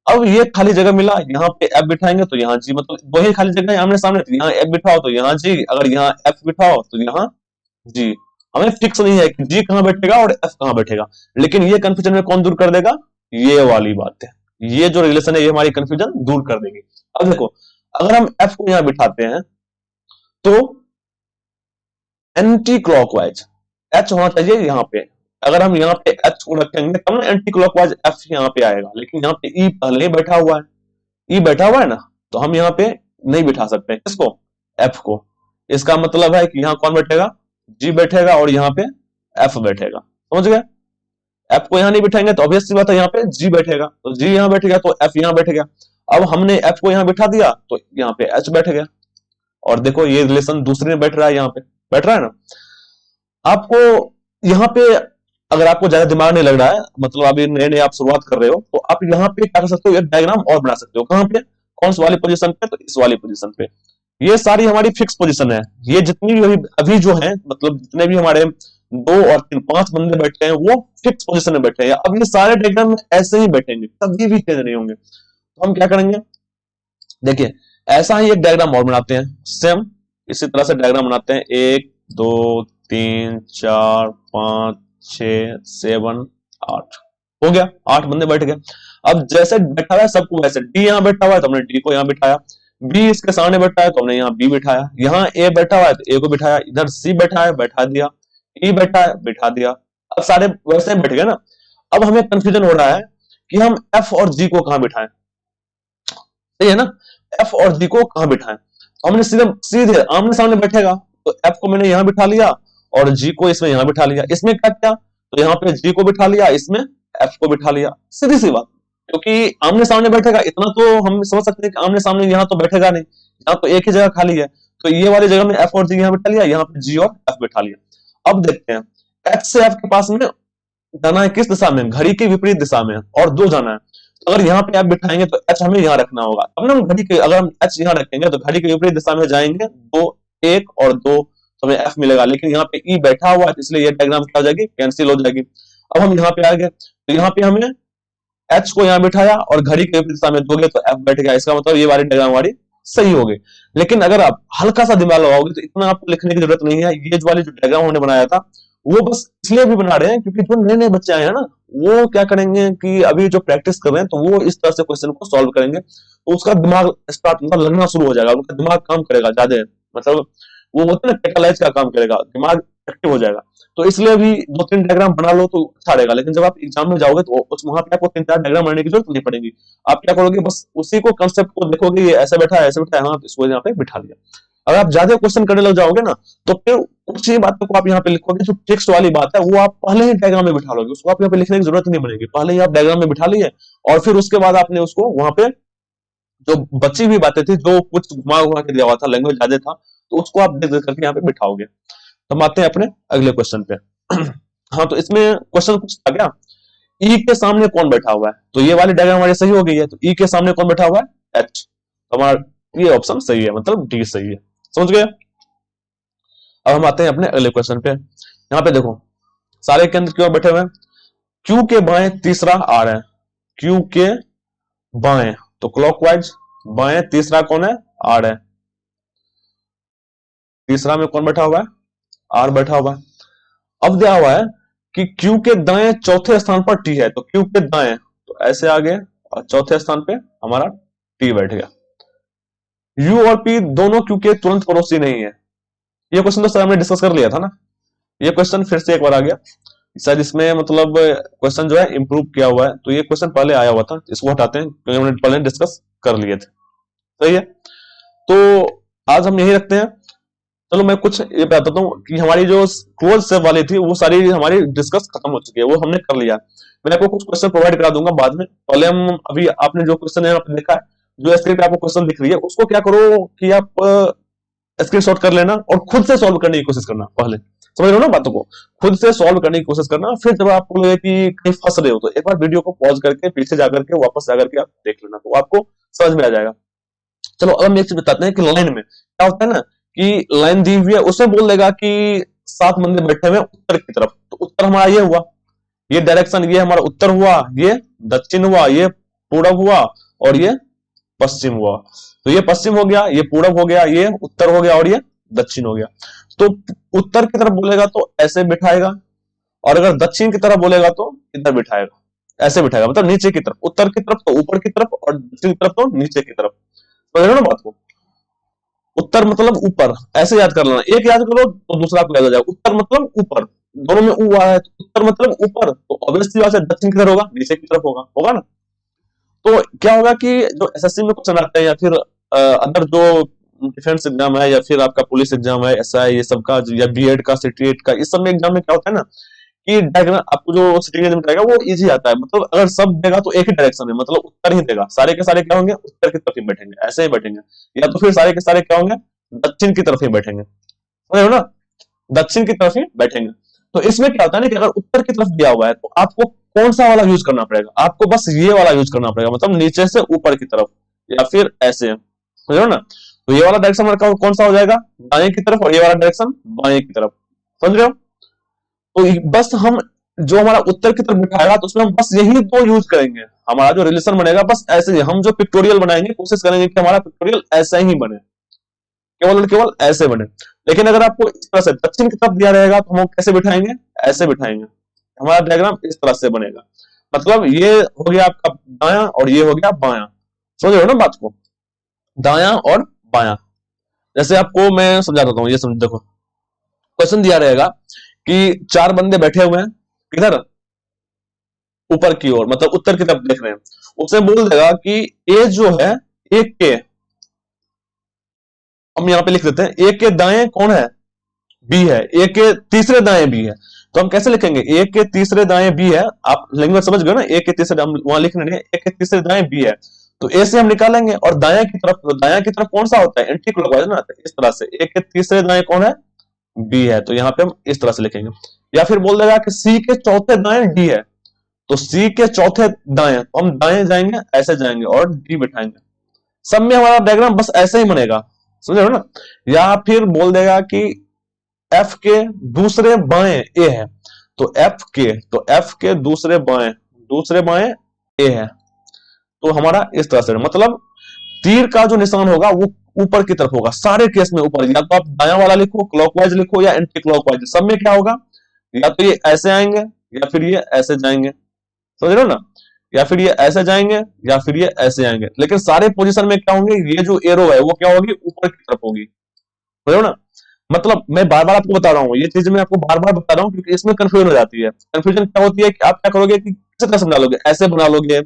अब ये खाली जगह मिला, यहाँ पे एफ बिठाएंगे तो यहाँ जी, मतलब वही खाली जगह आमने सामने, तो यहाँ एफ बिठाओ तो यहाँ जी, अगर यहाँ एफ बिठाओ तो यहाँ जी। हमें फिक्स नहीं है कि जी कहां बैठेगा और एफ कहां बैठेगा, लेकिन ये कंफ्यूजन में कौन दूर कर देगा, ये वाली बात है, ये जो रिलेशन है ये हमारी कंफ्यूजन दूर कर देगी। अब देखो अगर हम एफ को यहां बिठाते हैं तो एंटी क्लॉकवाइज एच होना चाहिए यहाँ पे। अगर हम यहाँ पे एच को रखेंगे तब ना एंटी क्लॉकवाइज एफ यहाँ पे आएगा, लेकिन यहाँ पे ई पहले ही बैठा हुआ है, ई बैठा हुआ है ना, तो हम यहाँ पे नहीं बिठा सकते किसको, एफ को। इसका मतलब है कि यहाँ कौन बैठेगा, जी बैठेगा और यहाँ पे एफ बैठेगा, समझ गए। एफ को यहाँ नहीं बिठाएंगे तो ऑब्वियस सी बात है यहाँ पे जी बैठेगा, तो जी यहाँ बैठ गया तो एफ यहाँ बैठ गया। अब हमने एफ को यहाँ बिठा दिया तो यहाँ पे एच बैठ गया, और देखो ये रिलेशन दूसरे में बैठ रहा है, यहाँ पे बैठ रहा है ना। आपको यहाँ पे अगर आपको ज्यादा दिमाग नहीं लग रहा है, मतलब अभी नए नए आप शुरुआत कर रहे हो, तो आप यहाँ पे क्या कर सकते हो, एक डायग्राम और बना सकते हो। कहां पे, कौन सी वाली पोजीशन पे, तो इस वाली पोजीशन पे। ये सारी हमारी फिक्स पोजीशन है, ये जितनी भी अभी जो है, मतलब जितने भी हमारे 2 और 3 5 बंदे बैठे हैं वो फिक्स पोजीशन में बैठे हैं। अब ये सारे डायग्राम में ऐसे ही बैठेंगे, कभी भी चेंज नहीं होंगे। तो हम क्या करेंगे, देखिए ऐसा ही एक डायग्राम और बनाते हैं, सेम इसी तरह से डायग्राम बनाते हैं, 1 2 3 4 5 6 7 8 हो गया, 8 बंदे बैठ गए। अब जैसे बैठा हुआ है सबको वैसे, डी यहाँ बैठा हुआ है तो हमने डी को यहाँ बिठाया, बी इसके सामने बैठा है तो हमने यहाँ बी बिठाया, यहाँ ए बैठा हुआ है तो ए को बिठाया, इधर सी बैठा है बैठा दिया, ई बैठा है बिठा दिया। अब सारे वैसे बैठ गए ना। अब हमें कंफ्यूजन हो रहा है कि हम एफ और जी को कहां बिठाएं, सही है ना, एफ और जी को कहां बिठाएं। हमने सीधे सीधे आमने सामने बैठेगा, तो एफ को मैंने यहां बिठा लिया और जी को इसमें यहां बिठा लिया। इसमें क्या किया, तो यहाँ पे जी को बिठा लिया, इसमें एफ को बिठा लिया, सीधी सी बात। क्योंकि आमने सामने बैठेगा इतना तो हम समझ सकते हैं कि आमने सामने यहाँ तो बैठेगा नहीं, यहाँ तो एक ही जगह खाली है, तो ये वाली जगह में एफ और जी यहाँ बिठा लिया, यहाँ पे जी और एफ बिठा लिया। अब देखते हैं एच से एफ के पास में जाना है किस दिशा में, घड़ी की विपरीत दिशा में, और 2 जाना है। तो अगर यहाँ पे आप बिठाएंगे तो एच हमें यहाँ रखना होगा, अब ना घड़ी के, अगर हम एच यहाँ रखेंगे तो घड़ी के विपरीत दिशा में जाएंगे, 2 1 और 2 तो हमें एफ मिलेगा, लेकिन यहाँ पे ई बैठा हुआ है तो इसलिए ये डायग्राम क्या हो जाएगी, कैंसिल हो जाएगी। अब हम यहाँ पे आ गए, तो यहाँ पे हमें एच को यहाँ बिठाया और घड़ी के विपरीत दिशा में दोगे तो एफ बैठ गया, इसका मतलब ये वाली डायग्राम हमारी सही होगी। लेकिन अगर आप हल्का सा दिमाग लगाओगे तो इतना आपको लिखने की जरूरत नहीं है, ये वाली जो डायग्राम हमने बनाया था वो बस इसलिए भी बना रहे हैं क्योंकि जो नए नए बच्चे आए हैं ना, वो क्या करेंगे कि अभी जो प्रैक्टिस कर रहे हैं तो वो इस तरह से क्वेश्चन को सॉल्व करेंगे, तो उसका दिमाग स्टार्ट मतलब लगना शुरू हो जाएगा, उनका दिमाग काम करेगा ज्यादा, मतलब वो होता है ना कैटालाइज का काम करेगा, दिमाग एक्टिव हो जाएगा। तो इसलिए भी दो तीन डायग्राम बना लो तो अच्छा रहेगा, लेकिन जब आप एग्जाम में जाओगे तो उस वहां पे आपको तीन चार डायग्राम बनाने की जरूरत नहीं पड़ेगी। आप क्या करोगे, बस उसी को कंसेप्ट को देखोगे, ये ऐसे बैठा है ऐसे बैठा है, हाँ तो इसको यहाँ पे बिठा दिया। अगर आप ज्यादा क्वेश्चन करने लग जाओगे ना, तो फिर उसी बातों को आप यहाँ पे लिखोगे, जो टेक्स्ट वाली बात है वो आप पहले ही डायग्राम में बिठा लोगे, उसको आप यहाँ पे लिखने की जरूरत नहीं पड़ेगी, पहले ही आप डायग्राम में बिठा लिए, और फिर उसके बाद आपने उसको वहां पे जो बची हुई बातें थी, जो कुछ घुमा हुआ के दिया हुआ था, लैंग्वेज ज्यादा था, तो उसको आप देख देख करके यहाँ पे बिठाओगे। तो हम आते हैं अपने अगले क्वेश्चन पे। हाँ, तो इसमें क्वेश्चन कुछ था क्या, ई के सामने कौन बैठा हुआ है, तो ये वाली डायग्राम हमारी सही हो गई है, तो ई के सामने कौन बैठा हुआ है, एच, तो हमारा ये ऑप्शन सही है, मतलब डी सही है। समझ गए। अब हम आते हैं अपने अगले क्वेश्चन पे। यहाँ पे देखो सारे केंद्र क्यों बैठे हुए हैं, क्यू के बाएं तीसरा आर है, क्यू के बाएं, तो क्लॉकवाइज बाएं तीसरा कौन है, आर है, तीसरा में कौन बैठा हुआ है, आर बैठा हुआ है। अब दिया हुआ है कि क्यू के दाएं चौथे स्थान पर टी है, तो क्यू के दाएं तो ऐसे आ गए, और चौथे स्थान पे हमारा टी बैठ गया। यू और पी दोनों क्यू के तुरंत पड़ोसी नहीं है, ये क्वेश्चन तो सर हमने डिस्कस कर लिया था ना, ये क्वेश्चन फिर से एक बार आ गया सर, इसमें मतलब क्वेश्चन जो है इंप्रूव किया हुआ है, तो ये क्वेश्चन पहले आया हुआ था, इसको हटाते हैं क्योंकि हमने पहले डिस्कस कर लिए थे। सही है, तो आज हम यही रखते हैं। चलो मैं कुछ ये बताता हूँ कि हमारी जो क्लोज सेव वाली थी वो सारी हमारी डिस्कस खत्म हो चुकी है, वो हमने कर लिया। मैं आपको कुछ क्वेश्चन प्रोवाइड करा दूंगा बाद में, पहले हम अभी आपने जो क्वेश्चन है आपने देखा है, जो स्क्रीन पे आपको क्वेश्चन दिख रही है उसको क्या करो कि आप स्क्रीनशॉट कर लेना और खुद से सॉल्व करने की कोशिश करना, पहले समझ रहे हो ना बातों को, खुद से सॉल्व करने की कोशिश करना, फिर जब आपको लगे कि कहीं फंस रहे हो तो एक बार वीडियो को पॉज करके पीछे जाकर के वापस जाकर के आप देख लेना, तो आपको समझ में आ जाएगा। चलो अब हम एक चीज बताते हैं कि लाइन में क्या होता है ना, कि लाइन दी हुई है उसमें बोल देगा कि 7 बंदे बैठे हुए उत्तर की तरफ, तो उत्तर हमारा ये हुआ, ये डायरेक्शन ये हमारा उत्तर हुआ, ये दक्षिण हुआ, ये पूरब हुआ, और ये पश्चिम हुआ। तो ये पश्चिम हो गया, ये पूरब हो गया, ये उत्तर हो गया, और ये दक्षिण हो गया। तो उत्तर की तरफ बोलेगा तो ऐसे बिठाएगा, और अगर दक्षिण की तरफ बोलेगा तो इधर बिठाएगा, ऐसे बिठाएगा, मतलब नीचे की तरफ, उत्तर की तरफ तो ऊपर की तरफ, और दक्षिण की तरफ तो नीचे की तरफ। समझ रहे हो ना बात को, उत्तर मतलब ऊपर, ऐसे याद कर लेना, एक याद करो तो दूसरा आपको याद हो जाएगा। उत्तर मतलब ऊपर, दोनों में ऊ आ रहा है, तो उत्तर मतलब ऊपर, तो ऑब्वियसली बात है दक्षिण किधर होगा, नीचे की तरफ होगा, होगा ना। तो क्या होगा कि जो एसएससी में क्वेश्चन आते हैं, या फिर अदर जो डिफेंस एग्जाम है, या फिर आपका पुलिस एग्जाम है, एसआई ये सब का, या बीएड का, सीटीएट का, इस सब में एग्जाम में क्या होता है ना, कि डायग्राम आपको जो सिटिंग रहेगा वो इजी आता है, मतलब अगर सब देगा तो एक ही डायरेक्शन में, मतलब उत्तर ही देगा, सारे के सारे क्या होंगे, उत्तर की तरफ ही बैठेंगे, ऐसे ही बैठेंगे, या तो फिर सारे के सारे क्या होंगे, दक्षिण की तरफ ही बैठेंगे, समझ रहे हो ना, दक्षिण की तरफ ही बैठेंगे। तो इसमें क्या होता है ना कि अगर उत्तर की तरफ दिया हुआ है तो आपको कौन सा वाला यूज करना पड़ेगा, आपको बस ये वाला यूज करना पड़ेगा, मतलब नीचे से ऊपर की तरफ, या फिर ऐसे, समझ रहे हो ना। तो ये वाला डायरेक्शन हमारा कौन सा हो जाएगा, दाएं की तरफ, और ये वाला डायरेक्शन बाएं की तरफ, समझ रहे हो। तो बस हम जो हमारा उत्तर की तरफ बिठाएगा तो उसमें हम बस यही दो यूज करेंगे, हमारा जो रिलेशन बनेगा बस ऐसे ही, हम जो पिक्टोरियल बनाएंगे कोशिश करेंगे कि हमारा पिक्टोरियल ऐसा ही बने, केवल और केवल ऐसे बने। लेकिन अगर आपको इस तरह से दक्षिण की तरफ दिया रहेगा तो हम कैसे बिठाएंगे, ऐसे बिठाएंगे, हमारा डायग्राम इस तरह से बनेगा, मतलब ये हो गया आपका दाया और ये हो गया बाया, समझ रहे हो ना बात को, दाया और बाया। जैसे आपको मैं समझा देता हूँ, ये समझ देखो, क्वेश्चन दिया रहेगा कि 4 बंदे बैठे हुए हैं, किधर, ऊपर की ओर, मतलब उत्तर की तरफ देख रहे हैं, उसे बोल देगा कि ए जो है, एक के, हम यहां पे लिख देते हैं, ए के दाएं कौन है, बी है, ए के तीसरे दाएं बी है, तो हम कैसे लिखेंगे, ए के तीसरे दाएं बी है, आप लैंग्वेज समझ गए ना, ए के तीसरे, हम वहां लिख रहे हैं ए के तीसरे दाएं बी है, तो ए से हम निकालेंगे, और दाया की तरफ, तो दाया की तरफ कौन सा होता है, एंटी क्लॉकवाइज ना, तो इस तरह से ए के तीसरे दाएं कौन है, बी है, तो यहाँ पे हम इस तरह से लिखेंगे। या फिर बोल देगा कि सी के चौथे दाएं डी है, तो सी के चौथे दाएं, तो हम दाएं जाएंगे, ऐसे जाएंगे और डी बिठाएंगे, सब में हमारा डायग्राम बस ऐसे ही बनेगा, समझ रहे हो ना। या फिर बोल देगा कि एफ के दूसरे बाएं ए है, तो एफ के दूसरे बाएं ए है, तो हमारा इस तरह से, मतलब तीर का जो निशान होगा वो ऊपर की तरफ होगा, सारे केस में ऊपर, या तो आप दाया वाला लिखो, क्लॉकवाइज लिखो, या एंटी क्लॉकवाइज, सब में क्या होगा, या तो ये ऐसे आएंगे या फिर ये ऐसे जाएंगे, समझ रहे हो ना, या फिर ये ऐसे जाएंगे या फिर ये ऐसे आएंगे, लेकिन सारे पोजीशन में क्या होंगे, ये जो एरो है वो क्या होगी, ऊपर की तरफ होगी, समझ रहे हो ना। मतलब मैं बार बार आपको बता रहा हूँ, ये चीज मैं आपको बार बार बता रहा हूँ क्योंकि इसमें कंफ्यूजन हो जाती है। कंफ्यूजन क्या होती है कि आप क्या करोगे कि किस तरह से बना लोगे, ऐसे बना लोगे,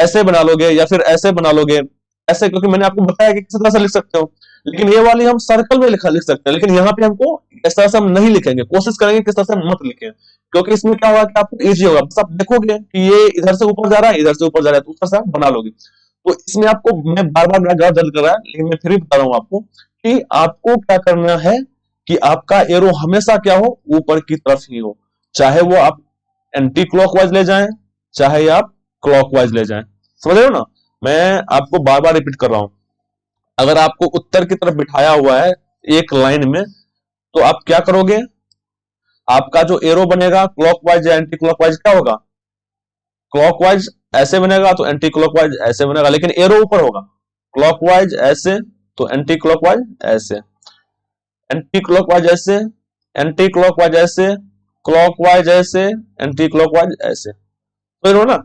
ऐसे बना लोगे या फिर ऐसे बना लोगे, ऐसे, क्योंकि मैंने आपको बताया कि किस तरह से लिख सकते हो। लेकिन ये वाली हम सर्कल में लिख सकते हैं, लेकिन यहाँ पे हमको इस तरह से हम नहीं लिखेंगे, कोशिश करेंगे किस तरह से हम मत लिखें, क्योंकि इसमें क्या होगा कि आपको इजी होगा, बस आप देखोगे कि ये इधर से ऊपर जा रहा है, इधर से ऊपर जा रहा है, तो उस तरह से आप बना लोगे। तो इसमें आपको, मैं बार बार मेरा गला दर्द कर रहा है लेकिन मैं फिर भी बता रहा हूँ आपको कि आपको क्या करना है कि आपका एरो हमेशा क्या हो, ऊपर की तरफ ही हो, चाहे वो आप एंटी क्लॉकवाइज ले जाएं, चाहे आप क्लॉकवाइज ले जाएं, समझ रहे हो ना। मैं आपको बार बार रिपीट कर रहा हूं, अगर आपको उत्तर की तरफ बिठाया हुआ है एक लाइन में, तो आप क्या करोगे, आपका जो एरो बनेगा क्लॉकवाइज या एंटी क्लॉकवाइज क्या होगा, क्लॉकवाइज ऐसे बनेगा तो एंटी क्लॉकवाइज ऐसे बनेगा, लेकिन एरो ऊपर होगा, क्लॉकवाइज ऐसे तो एंटी क्लॉकवाइज ऐसे, एंटी क्लॉकवाइज ऐसे, एंटी क्लॉकवाइज ऐसे, क्लॉकवाइज ऐसे, एंटी क्लॉकवाइज ऐसे, समझ रहे हो ना,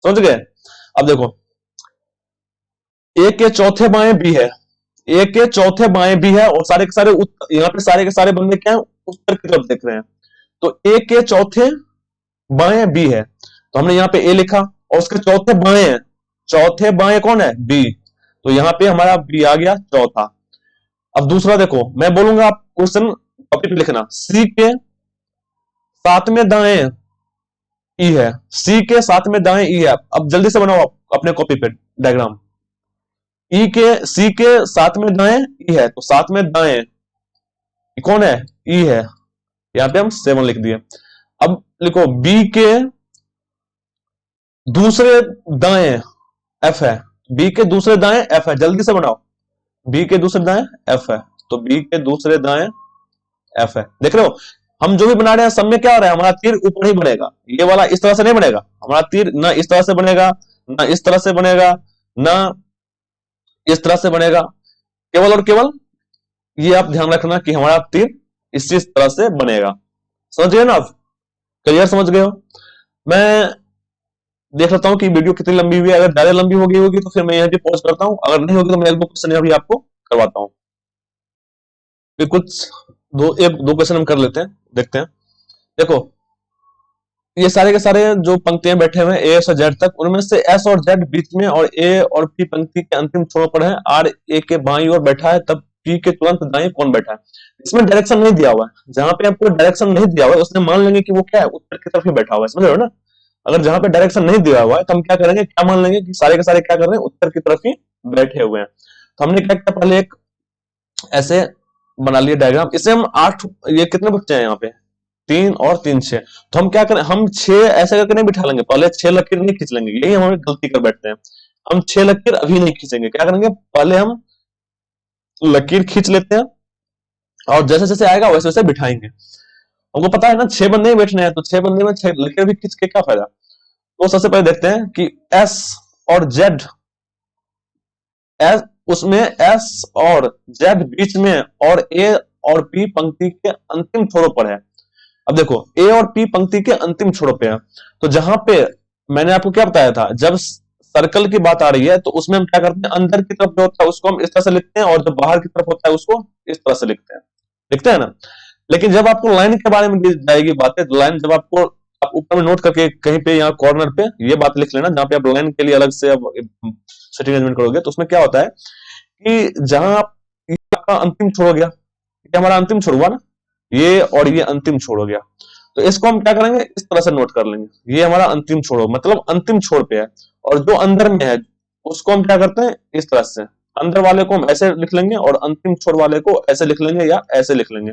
समझ गए। अब देखो, ए के चौथे बाएं बी है, ए के चौथे बाएं बी है, और सारे के सारे यहाँ पे सारे के सारे बंदे क्या है, उत्तर की तरफ देख रहे हैं, तो ए के चौथे बाएं बी है, तो हमने यहाँ पे ए लिखा, और उसके चौथे बाएं है, चौथे बाएं कौन है, बी, तो यहाँ पे हमारा बी आ गया चौथा। अब दूसरा देखो, मैं बोलूंगा आप क्वेश्चन कॉपी पे लिखना, सी के साथ में दाएं ई है, सी के साथ में दाएं ई है, अब जल्दी से बनाओ आप अपने कॉपी पे डायग्राम, ई के, सी के साथ में दाएं ई है, तो साथ में दाएं कौन है, ई है, यहाँ पे हम 7 लिख दिए। अब लिखो बी के दूसरे दाएं एफ है, बी के दूसरे दाएं एफ है, जल्दी से बनाओ, बी के दूसरे दाएं एफ है, तो बी के दूसरे दाएं एफ है, देख रहे हो, हम जो भी बना रहे हैं सब में क्या हो रहा है, हमारा तीर ऊपर ही बनेगा, ये वाला इस तरह से नहीं बनेगा, हमारा तीर ना इस तरह से बनेगा, ना इस तरह से बनेगा, ना इस तरह से बनेगा, केवल और केवल ये आप ध्यान रखना कि हमारा तीर इसी तरह से बनेगा, समझ गए ना आप, क्लियर, समझ गए हो। मैं देख लेता हूँ कि वीडियो कितनी लंबी हुई है, अगर ज्यादा लंबी हो गई होगी तो फिर मैं यहाँ पे पॉज करता हूँ, अगर नहीं होगी तो मैं एक दो क्वेश्चन अभी आपको करवाता हूँ, फिर कुछ एक दो क्वेश्चन हम कर लेते हैं, देखते हैं। देखो, ये सारे के सारे जो पंक्तियां बैठे हुए हैं ए से जेड तक, उनमें से एस और जेड बीच में और ए और पी पंक्ति के अंतिम छोर पर है, आर ए के बाईं ओर बैठा है, तब पी के तुरंत दाएं कौन बैठा है। इसमें डायरेक्शन नहीं दिया हुआ है, जहां पे आपको डायरेक्शन नहीं दिया हुआ है उसने मान लेंगे कि वो क्या है, उत्तर की तरफ ही बैठा हुआ है, समझ रहे हो ना। अगर जहां पे डायरेक्शन नहीं दिया हुआ है तो हम क्या करेंगे, क्या मान लेंगे कि सारे के सारे क्या कर रहे हैं, उत्तर की तरफ ही बैठे हुए हैं। तो हमने क्या किया, पहले एक ऐसे बना लिया डायग्राम, इसे हम 8, ये कितने बच्चे हैं यहाँ पे, 3 और 3 6, तो हम क्या करें, हम 6 ऐसे करके नहीं बिठा लेंगे, पहले 6 लकीर नहीं खींच लेंगे, यही हम गलती कर बैठते हैं। हम 6 लकीर अभी नहीं खींचेंगे, क्या करेंगे, पहले हम लकीर खींच लेते हैं, और जैसे जैसे आएगा वैसे वैसे बिठाएंगे। हमको पता है ना 6 बंदे ही बैठने हैं, तो 6 बंदे में 6 लकीर भी खींच के क्या फायदा। तो सबसे पहले देखते हैं कि एस और जेड, एस, उसमें एस और जेड बीच में, और ए और पी पंक्ति के अंतिम छोरों पर है। अब देखो, ए और पी पंक्ति के अंतिम छोरों पे है, तो जहां पे मैंने आपको क्या बताया था, जब सर्कल की बात आ रही है तो उसमें हम क्या करते हैं, अंदर की तरफ जो होता है उसको हम इस तरह से लिखते हैं, और जो बाहर की तरफ होता है उसको इस तरह से लिखते हैं ना। लेकिन जब आपको लाइन के बारे में दी जाएगी बातें, तो लाइन जब आपको, आप ऊपर में नोट करके कहीं पे यहाँ कॉर्नर पे ये बात लिख लेना, जहां पे आप लाइन के लिए अलग से अब सेटिंग अरेंजमेंट करोगे, तो उसमें क्या होता है कि जहां आप, ये आपका अंतिम छोड़ हो गया, ये हमारा अंतिम छोड़ हुआ ना, ये और ये अंतिम छोड़ हो गया, तो इसको हम क्या करेंगे, इस तरह से नोट कर लेंगे, ये हमारा अंतिम छोड़ हो, मतलब अंतिम छोर पे है, और जो अंदर में है उसको हम क्या करते हैं, इस तरह से, अंदर वाले को हम ऐसे लिख लेंगे और अंतिम छोर वाले को ऐसे लिख लेंगे या ऐसे लिख लेंगे।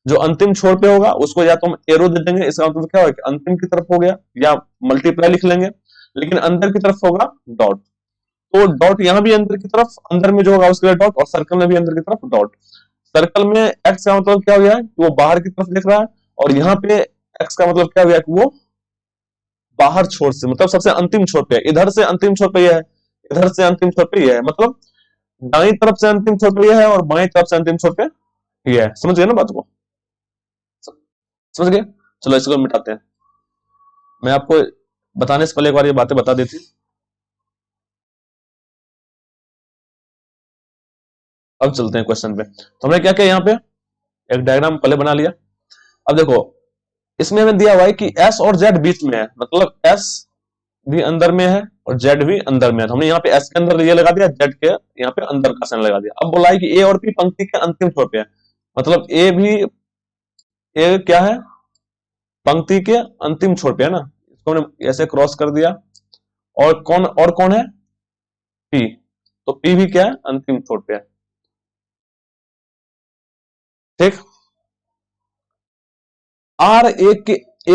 जो अंतिम छोर पे होगा उसको या तो हम एरो दे देंगे, इसका मतलब क्या होगा कि अंतिम की तरफ हो गया, या मल्टीप्लाई लिख लेंगे, लेकिन अंदर की तरफ होगा डॉट, तो डॉट यहां भी अंदर की तरफ, अंदर में जो होगा उसके लिए डॉट, और सर्कल में भी अंदर की तरफ डॉट। सर्कल में एक्स का मतलब क्या हो गया कि वो बाहर की तरफ दिख रहा है, और यहाँ पे एक्स का मतलब क्या हो गया कि वो बाहर छोर से, मतलब सबसे अंतिम छोर पे है, इधर से अंतिम छोर पे है, इधर से अंतिम छोर पे है, मतलब दाई तरफ से अंतिम छोर पे है और बाएं तरफ से अंतिम छोर पे है, समझ गए ना बात को। समझ गए? चलो इसको मिटाते हैं। मैं आपको बताने से पहले एक बार ये बातें बता देती। अब चलते हैं क्वेश्चन पे। तो हमने क्या किया, यहाँ पे एक डायग्राम पहले बना लिया। अब देखो इसमें हमें दिया हुआ है कि एस और जेड बीच में है, मतलब एस भी अंदर में है और जेड भी अंदर में है। तो हमने यहाँ पे एस के अंदर ये लगा दिया, जेड के यहाँ पे अंदर का साइन लगा दिया। अब बोला है कि ए और पी पंक्ति के अंतिम छोर पे है, मतलब ए क्या है, पंक्ति के अंतिम छोर पे है ना, इसको हमने ऐसे क्रॉस कर दिया। और कौन है, पी, तो पी भी क्या है, अंतिम छोर पे है। ठीक, आर ए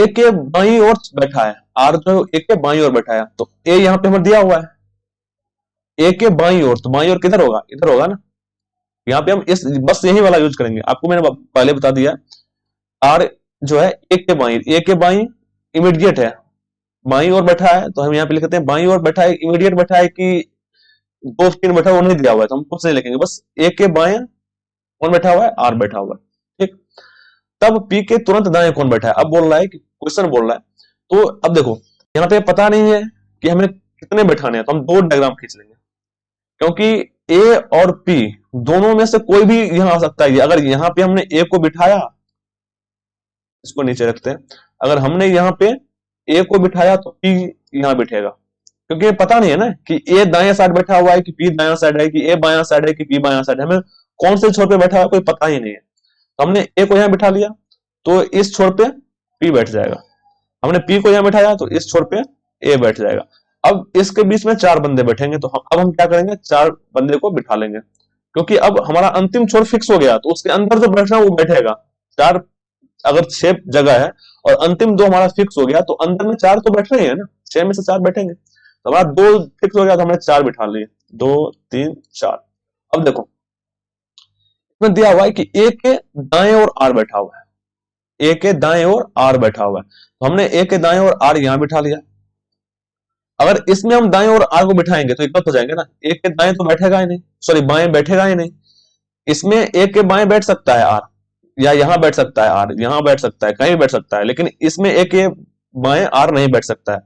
के बाई ओर बैठा है, आर जो ए के बाई ओर बैठा है, तो ए यहाँ पे हमें दिया हुआ है ए के बाई ओर, तो बाई ओर किधर होगा, इधर होगा ना। यहाँ पे हम इस बस यही वाला यूज करेंगे, आपको मैंने पहले बता दिया। आर जो है ए के बाई इमीडिएट है, बाई ओर बैठा है, तो हम यहाँ पे लिखते हैं बाई ओर बैठा है, इमीडिएट बैठा है कि दो स्क्रीन बैठा है, वो नहीं दिया हुआ है, तो हम कुछ नहीं लिखेंगे, बस ए के बाएं कौन बैठा हुआ है, आर बैठा हुआ है। ठीक, तब पी के तुरंत दाएं कौन बैठा है, अब बोल रहा है कि क्वेश्चन बोल रहा है। तो अब देखो यहाँ पे पता नहीं है कि हमें कितने बैठाने हैं, तो हम दो डायग्राम खींच लेंगे, क्योंकि ए और पी दोनों में से कोई भी यहां आ सकता है। अगर यहाँ पे हमने ए को बिठाया, इसको नीचे रखते हैं, अगर हमने यहाँ पे ए को बिठाया तो पी यहाँ बैठेगा, क्योंकि पता नहीं है ना कि ए दाएं साइड बैठा हुआ है कि पी दायां साइड है, कि ए बायां साइड है कि पी बायां साइड है, हमें कौन से छोर पे बैठा है कोई पता ही नहीं है। तो हमने ए को यहाँ बिठा लिया तो इस छोर पे पी बैठ जाएगा, हमने पी को यहाँ बैठाया तो इस छोर पे ए बैठ जाएगा। अब इसके बीच में चार बंदे बैठेंगे, तो अब हम क्या करेंगे, चार बंदे को बिठा लेंगे, क्योंकि अब हमारा अंतिम छोर फिक्स हो गया, तो उसके अंदर जो बैठना वो बैठेगा। चार, अगर 6 जगह है और अंतिम दो हमारा फिक्स हो गया, तो अंदर में चार तो बैठ रहे हैं ना, 6 में से 4 बैठेंगे, तो हमारा दो फिक्स हो गया, तो हमने 4 बिठा लिए, 2 3 4। अब देखो इसमें दिया हुआ है कि ए के दाएं और आर बैठा हुआ है, ए के दाएं और आर बैठा हुआ है, तो हमने ए के दाएं और आर यहां बिठा लिया। अगर इसमें हम दाएं और आर को बिठाएंगे तो इकट्ठ हो जाएंगे ना, ए के दाएं तो बैठेगा ही नहीं, सॉरी बाएं बैठेगा ही नहीं। इसमें ए के बाएं बैठ सकता है आर, या यहां बैठ सकता है आर, यहां बैठ सकता है, कहीं बैठ सकता है, लेकिन इसमें ए के बाएं आर नहीं बैठ सकता है।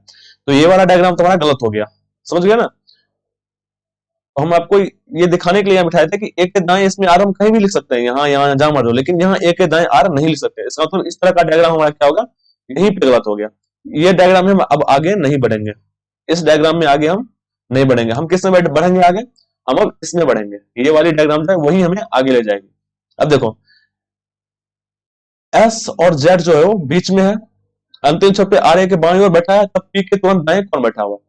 तो ये वाला डायग्राम तुम्हारा गलत हो गया, समझ गया ना। तो हम आपको ये दिखाने के लिए बिठाए थे कि एक के दाएं इसमें आर हम कहीं भी लिख सकते हैं, यहाँ यहाँ जहां मर्जी हो, लेकिन यहाँ एक के दाएं आर नहीं लिख सकते। इसका मतलब इस तरह का डायग्राम हमारा क्या होगा, यहीं पे गलत हो गया। ये डायग्राम में हम अब आगे नहीं बढ़ेंगे, इस डायग्राम में आगे हम नहीं बढ़ेंगे। हम किस में बढ़ेंगे आगे, हम अब इसमें बढ़ेंगे, ये वाली डायग्राम है वही हमें आगे ले जाएगी। अब देखो एस और जेड जो है वो बीच में है, अंतिम छोर पे आर ए के बाईं ओर बैठा है, तब पी के तुरंत दाएं कौन बैठा हुआ है,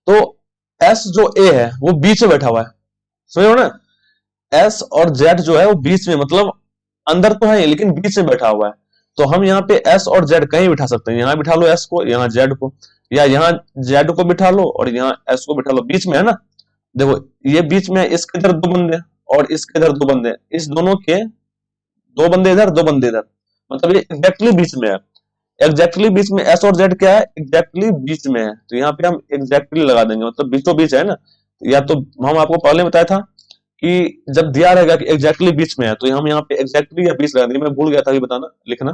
तो एस जो ए है वो बीच में बैठा हुआ है, समझो ना। एस और जेड जो है वो बीच में, मतलब अंदर तो है लेकिन बीच में बैठा हुआ है। तो हम यहाँ पे एस और जेड कहीं बिठा सकते हैं, यहाँ बिठा लो एस को, यहाँ जेड को, या यहाँ जेड को बिठा लो और यहाँ एस को बिठा लो, बीच में है ना। देखो ये बीच में है, इसके इधर दो बंदे और इसके इधर दो बंदे, इस दोनों के दो बंदे इधर दो बंदे इधर, मतलब ये एग्जैक्टली बीच में है। एग्जैक्टली बीच में एस और जेड क्या है, एग्जैक्टली बीच में है, तो यहाँ पे हम एग्जैक्टली लगा देंगे, मतलब बीचों बीच है ना। या तो हम आपको पहले बताया था कि जब दिया रहेगा कि एग्जैक्टली बीच में है, तो हम यहाँ पे एग्जैक्टली या बीच लगा देंगे, मैं भूल गया था अभी बताना लिखना।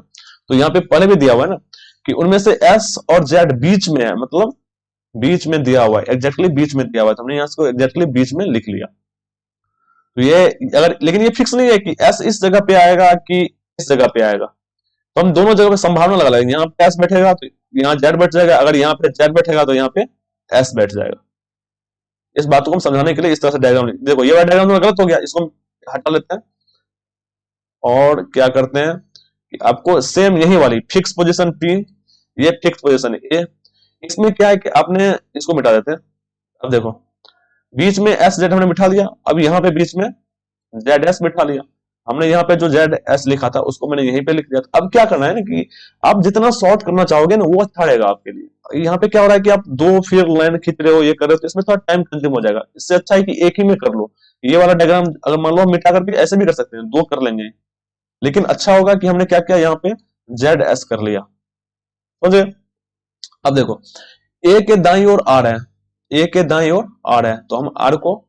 तो यहाँ पे पहले भी दिया हुआ है ना कि उनमें से एस और जेड बीच में है, मतलब बीच में दिया हुआ है, एग्जैक्टली बीच में दिया हुआ है, तो हमने यहाँ इसको एग्जैक्टली बीच में लिख लिया। तो ये अगर, लेकिन ये फिक्स नहीं है कि एस इस जगह पे आएगा कि इस जगह पे आएगा, तो हम दोनों जगह पे संभावना लगा लेंगे, यहाँ पे एस बैठेगा तो यहाँ जेड बैठ जाएगा, अगर यहाँ पे जेड बैठेगा तो यहाँ पे एस बैठ जाएगा। इस बात को हम समझाने के लिए इस तरह से डायग्राम, देखो ये वाला डायग्राम तो गलत हो गया, इसको हम हटा लेते हैं और क्या करते हैं कि आपको सेम यही वाली फिक्स पोजीशन पी, ये फिक्स पोजीशन ए, इसमें क्या है कि आपने इसको मिटा देते हैं। अब देखो बीच में एस जेड हमने बिठा लिया, अब यहाँ पे बीच में जेड एस बिठा लिया, हमने यहाँ पे जो जेड एस लिखा था उसको मैंने यहीं पे लिख दिया। अब क्या करना है ना कि आप जितना शॉर्ट करना चाहोगे ना वो अच्छा रहेगा आपके लिए। यहाँ पे क्या हो रहा है कि आप दो फिर लाइन खींच रहे हो, ये कर रहे हो, तो इसमें थोड़ा टाइम कंज्यूम हो जाएगा। इससे अच्छा है कि एक ही में कर लो। ये वाला डायग्राम अगर मान लो हम मिटा करके ऐसे भी कर सकते हैं, दो कर लेंगे, लेकिन अच्छा होगा कि हमने क्या किया, यहाँ पे जेड एस कर लिया, समझे। अब देखो ए के दाई ओर आर है, ए के दाई ओर आर है, तो हम आर को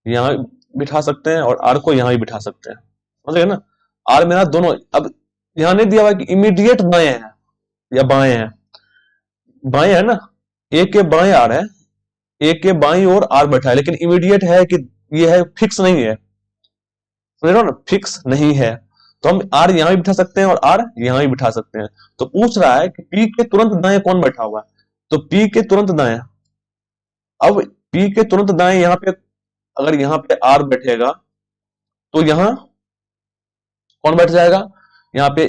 यहाँ बिठा सकते हैं और आर को यहाँ भी बिठा सकते हैं, समझ गए ना। आर मेरा दोनों, अब यहां नहीं दिया हुआ कि इमीडिएट बाएं है या बाएं है, बाएं है ना, ए के बाएं आर है, ए के बाईं ओर आर बैठा है, लेकिन इमीडिएट है कि ये है, फिक्स नहीं है, समझ रहे हो ना, फिक्स नहीं है। तो हम आर यहां भी बिठा सकते हैं और आर यहां भी बिठा सकते हैं। तो पूछ रहा है कि पी के तुरंत दाएं कौन बैठा हुआ है, तो पी के तुरंत दाएं, अब पी के तुरंत दाएं यहाँ पे, अगर यहाँ पे आर बैठेगा तो यहाँ कौन बैठ जाएगा, यहाँ पे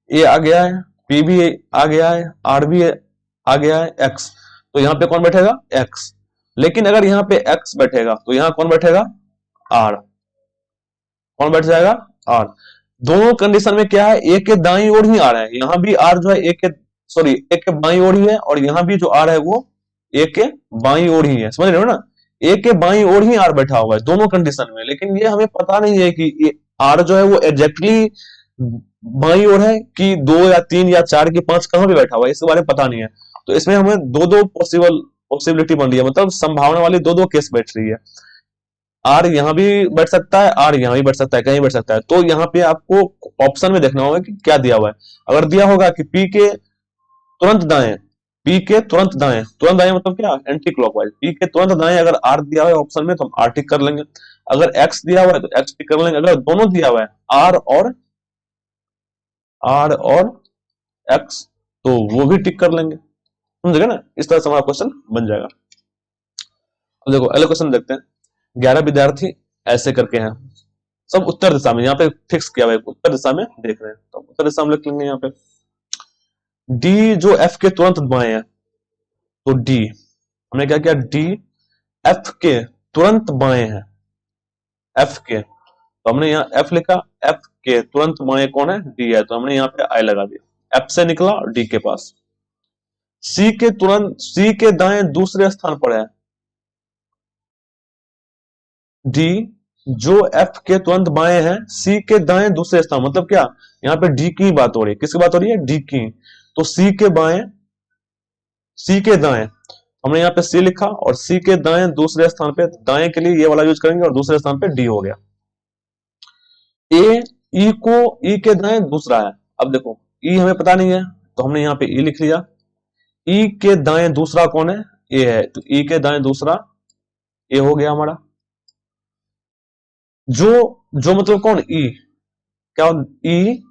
ए आ गया है, पी भी आ गया है, आर भी आ गया है, एक्स, तो यहाँ पे कौन बैठेगा, एक्स। लेकिन अगर यहाँ पे एक्स बैठेगा तो यहाँ कौन बैठेगा, आर, कौन बैठ जाएगा, आर। दोनों कंडीशन में क्या है, ए के दाईं ओर ही आर है, यहाँ भी आर जो है ए के, सॉरी ए के बाईं ओर ही है, और यहाँ भी जो आर है वो ए के बाईं ओर ही है, समझ रहे हो ना, ए के बाईं ओर ही आर बैठा हुआ है दोनों कंडीशन में। लेकिन ये हमें पता नहीं है कि आर जो है वो एग्जैक्टली बाईं ओर है कि 2 या 3 या 4 की 5 कहां पे बैठा हुआ है, इसके बारे में पता नहीं है। तो इसमें हमें दो दो पॉसिबिलिटी बन रही है, मतलब संभावना वाली दो दो केस बैठ रही है। आर यहां भी बैठ सकता है, आर यहां भी बैठ सकता है, कहीं बैठ सकता है। तो यहाँ पे आपको ऑप्शन में देखना होगा कि क्या दिया हुआ है। अगर दिया होगा कि पी के तुरंत दाएं, पी के तुरंत दाएं मतलब क्या, एंटी क्लॉकवाइज, पी के तुरंत दाएं अगर आर दिया हुआ है ऑप्शन में तो हम आर टिक कर लेंगे। अगर एक्स दिया हुआ है तो एक्स टिक कर लेंगे। अगर दोनों दिया हुआ है आर और एक्स तो वो भी टिक कर लेंगे, समझ गए ना। इस तरह से हमारा क्वेश्चन बन जाएगा। अब देखो अगले क्वेश्चन देखते हैं। 11 विद्यार्थी ऐसे करके हैं, सब उत्तर दिशा में, यहाँ पे फिक्स किया हुआ है उत्तर दिशा में देख रहे हैं, तो उत्तर दिशा में लिख लेंगे यहाँ पे। डी जो एफ के तुरंत बाएं है, तो डी हमने क्या किया, डी एफ के तुरंत बाएं है, एफ के, तो हमने यहाँ एफ लिखा, एफ के तुरंत बाएं कौन है, डी है, तो हमने यहाँ पे आई लगा दिया, एफ से निकला डी के पास। सी के दाएं दूसरे स्थान पर है, डी जो एफ के तुरंत बाएं है, सी के दाएं दूसरे स्थान, मतलब क्या, यहाँ पे डी की बात हो रही है, किसकी बात हो रही है, डी की। तो सी के बाएं, सी के दाएं, हमने यहाँ पे सी लिखा, और सी के दाएं दूसरे स्थान पे, दाएं के लिए ये वाला यूज करेंगे, और दूसरे स्थान पे डी हो गया। ए ई को, ई के दाएं दूसरा है, अब देखो ई हमें पता नहीं है तो हमने यहाँ पे ई लिख लिया। ई के दाएं दूसरा कौन है, ए है, तो ई के दाएं दूसरा ए हो गया हमारा। जो जो मतलब कौन, ई, क्या, ई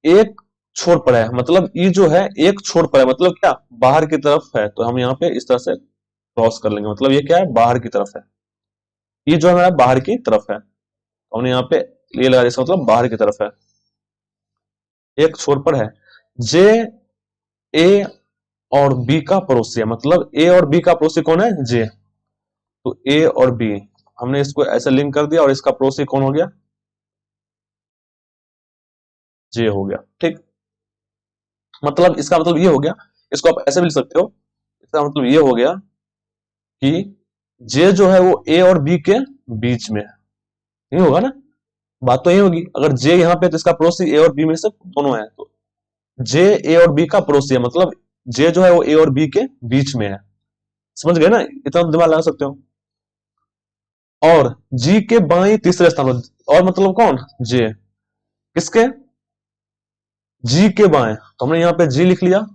एक छोर पर है, मतलब ई जो है एक छोर पर है, मतलब क्या, बाहर की तरफ है, तो हम यहाँ पे इस तरह से क्रॉस कर लेंगे, मतलब ये क्या है, बाहर की तरफ है, ये जो है हमारा बाहर की तरफ है, तो हमने यहाँ पे ये लगा, इसका मतलब बाहर की तरफ है, एक छोर पर है। जे ए और बी का पड़ोसी है, मतलब ए और बी का पड़ोसी कौन है, जे, तो ए और बी हमने इसको ऐसे लिंक कर दिया, और इसका पड़ोसी कौन हो गया, जे हो गया, ठीक। मतलब इसका मतलब ये हो गया, इसको आप ऐसे भी लिख सकते हो, इसका मतलब ये हो गया कि जे जो है वो ए और बी के बीच में है, नहीं होगा ना, बात तो यही होगी। अगर जे यहाँ पे तो इसका पड़ोसी ए और बी में से दोनों है, तो जे ए और बी का पड़ोसी है, मतलब जे जो है वो ए और बी के बीच में है, समझ गए ना, इतना दिमाग लगा सकते हो। और जी के बाई तीसरे स्थान पर, और मतलब कौन, जे, किसके, जी के बाएं, तो हमने यहाँ पे जी लिख लिया,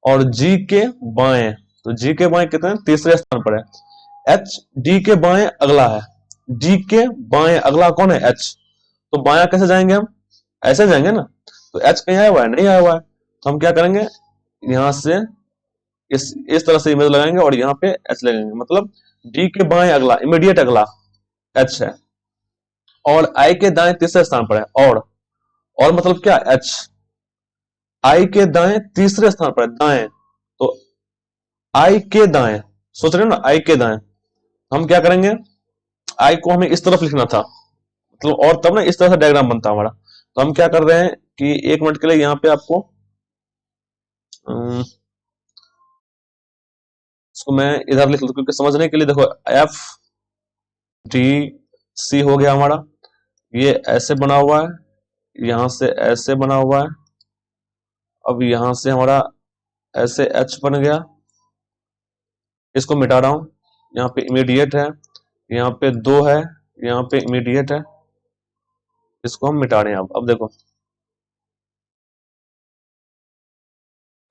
और जी के बाएं, तो जी के बाएं कितने, तीसरे स्थान पर है। एच डी के बाएं अगला है, डी के बाएं अगला कौन है, एच, तो बाया कैसे जाएंगे हम, ऐसे जाएंगे ना, तो एच कहीं आया हुआ है, नहीं आया हुआ है, तो हम क्या करेंगे, यहां से इस तरह से इमेज लगाएंगे, और यहाँ पे एच लगाएंगे, मतलब डी के बाएं अगला, इमीडिएट अगला एच है, और आई के दाएं तीसरे स्थान पर है, और मतलब क्या, एच, आई के दाएं तीसरे स्थान पर है, दाएं, तो आई के दाएं, सोच रहे हो ना, आई के दाएं, हम क्या करेंगे, आई को हमें इस तरफ लिखना था, मतलब, और तब ना इस तरह से डायग्राम बनता हमारा। तो हम क्या कर रहे हैं कि 1 मिनट के लिए यहाँ पे आपको इसको मैं इधर लिख लूं, क्योंकि समझने के लिए देखो, एफ डी सी हो गया हमारा, ये ऐसे बना हुआ है, यहां से ऐसे बना हुआ है, अब यहां से हमारा ऐसे एच बन गया, इसको मिटा रहा हूं, यहाँ पे इमीडिएट है, यहाँ पे 2 है, यहाँ पे इमीडिएट है, इसको हम मिटा रहे हैं। अब देखो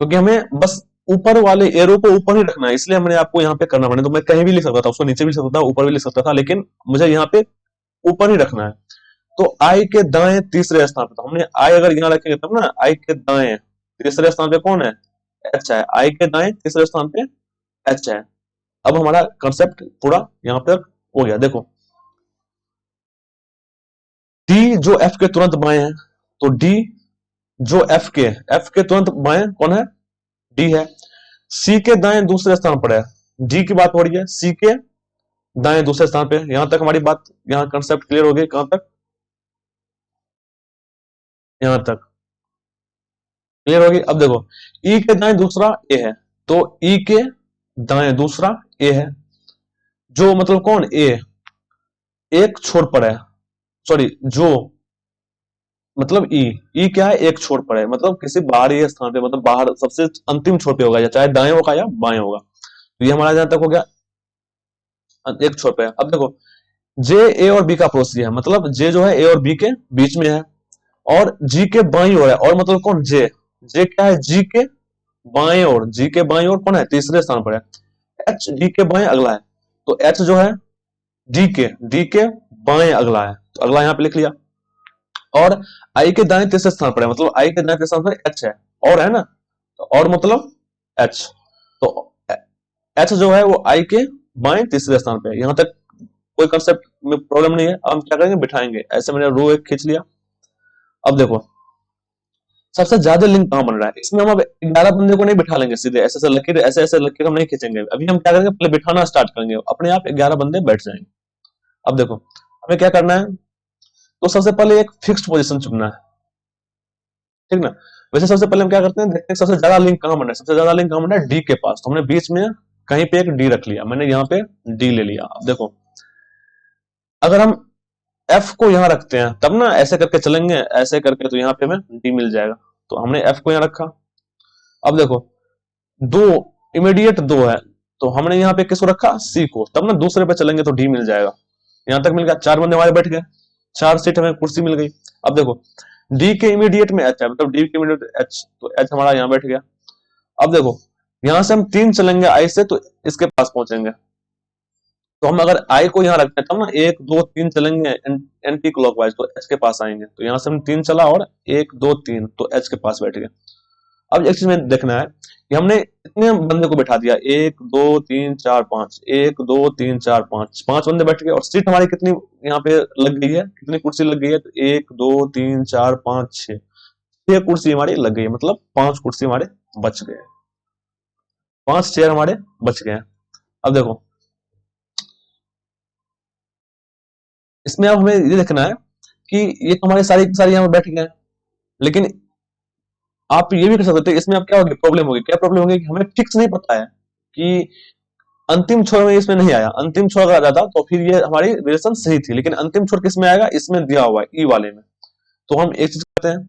क्योंकि हमें बस ऊपर वाले एरो को ऊपर ही रखना है, इसलिए हमने आपको यहाँ पे करना पड़ा। तो मैं कहीं भी लिख सकता था, उसको नीचे भी लिख सकता था, ऊपर भी लिख सकता था, लेकिन मुझे यहाँ पे ऊपर ही रखना है। तो आई के दाएं तीसरे स्थान पे, तो हमने आई अगर यहाँ रखेंगे तब ना, आई के दाएं तीसरे स्थान पे कौन है, एच है। आई के दाएं तीसरे स्थान पे एच है। अब हमारा कंसेप्ट पूरा यहाँ पे हो गया। देखो डी जो एफ के तुरंत बाएं है, तो डी जो एफ के तुरंत बाएं कौन है, डी है। सी के दाएं दूसरे स्थान पर है, डी की बात हो रही है, सी के दाएं दूसरे स्थान पे। यहां तक हमारी बात, यहाँ कंसेप्ट क्लियर हो गई, कहां तक, यहां तक क्लियर होगी। अब देखो ई के दाएं दूसरा ए है, तो ई के दाएं दूसरा ए है, जो मतलब कौन, ए एक छोर पर है, सॉरी जो मतलब ई क्या है, एक छोर पर है, मतलब किसी बाहरी स्थान पे, मतलब बाहर सबसे अंतिम छोर पे होगा, या चाहे दाएं होगा या बाएं होगा। तो ये हमारा जहां तक हो गया, एक छोर पे है। अब देखो जे ए और बी का पड़ोसी है, मतलब जे जो है ए और बी के बीच में है, और जी के बाईं ओर है, और मतलब कौन, जे जे क्या है, जी के बाएं ओर, जी के बाएं ओर कौन है, तीसरे स्थान पर है। एच डी के बाएं अगला है, तो एच जो है डी के बाएं अगला है, तो अगला यहाँ पे लिख लिया। और आई के दाएं तीसरे स्थान पर है, मतलब आई के दाएं तीसरे स्थान पर एच है, और है ना, तो और मतलब एच, तो एच जो है वो आई के बाएं तीसरे स्थान पे है। यहां तक कोई कंसेप्ट में प्रॉब्लम नहीं है। अब हम क्या करेंगे, बिठाएंगे, ऐसे मैंने रो एक खींच लिया। अब देखो सबसे ज्यादा लिंक कहां बन रहा है, इसमें हम अब 11 बंदे को नहीं बिठा लेंगे सीधे, ऐसे ऐसे लकीर, ऐसे ऐसे लकीर हम नहीं खींचेंगे। अभी हम क्या करेंगे, पहले बिठाना स्टार्ट करेंगे, अपने आप 11 बंदे बैठ जाएंगे। अब देखो हमें क्या करना है, तो सबसे पहले एक फिक्स्ड पोजीशन चुनना है, ठीक ना। वैसे सबसे पहले हम क्या करते हैं, देखते हैं सबसे ज्यादा लिंक कहां बन रहा है। सबसे ज्यादा लिंक कहां बन रहा है, डी के पास, तो हमने बीच में कहीं पे एक डी रख लिया, मैंने यहाँ पे डी ले लिया। अब देखो अगर हम एफ को यहां रखते हैं तब ना, ऐसे करके चलेंगे, ऐसे करके, तो यहाँ पे हमें डी मिल जाएगा। तो हमने एफ को यहां रखा। अब देखो दो इमीडिएट दो है, तो हमने यहाँ पे किसको रखा, सी को, तब ना दूसरे पे चलेंगे तो डी मिल जाएगा। यहां तक मिल गया, 4 बंदे हमारे बैठ गए, 4 सीट हमें कुर्सी मिल गई। अब देखो डी के इमीडिएट में एच है, मतलब डी के इमीडिएट एच, तो एच हमारा यहाँ बैठ गया। अब देखो यहां से हम 3 चलेंगे आई से, तो इसके पास पहुंचेंगे। तो हम अगर आई को यहाँ रखते हैं तब ना 1 2 3 चलेंगे एंटी क्लॉकवाइज, तो एच के पास आएंगे। तो यहाँ से हम 3 चला, और 1 2 3, तो एच के पास बैठ गए। अब एक चीज में देखना है कि हमने इतने बंदे को बैठा दिया, 1 2 3 4 5, 1 2 3 4 5, 5 बंदे बैठ गए। और सीट हमारी कितनी यहाँ पे लग गई है, कितनी कुर्सी लग गई है, तो 1 2 3 4 5 6, 6 कुर्सी हमारी लग गई है, मतलब 5 कुर्सी हमारे बच गए, 5 चेयर हमारे बच गए हैं। अब देखो इसमें अब हमें ये देखना है कि ये तो हमारे सारी सारी यहाँ पे बैठ गए हैं, लेकिन आप ये भी कर सकते थे, इसमें अब क्या होगी, प्रॉब्लम होगी। क्या प्रॉब्लम होगी कि हमें फिक्स नहीं पता है कि अंतिम छोर में इसमें नहीं आया। अंतिम छोर अगर आ जाता तो फिर ये हमारी रिलेशन सही थी, लेकिन अंतिम छोर किस में आएगा, इसमें दिया हुआ है, ई वाले में। तो हम एक चीज करते हैं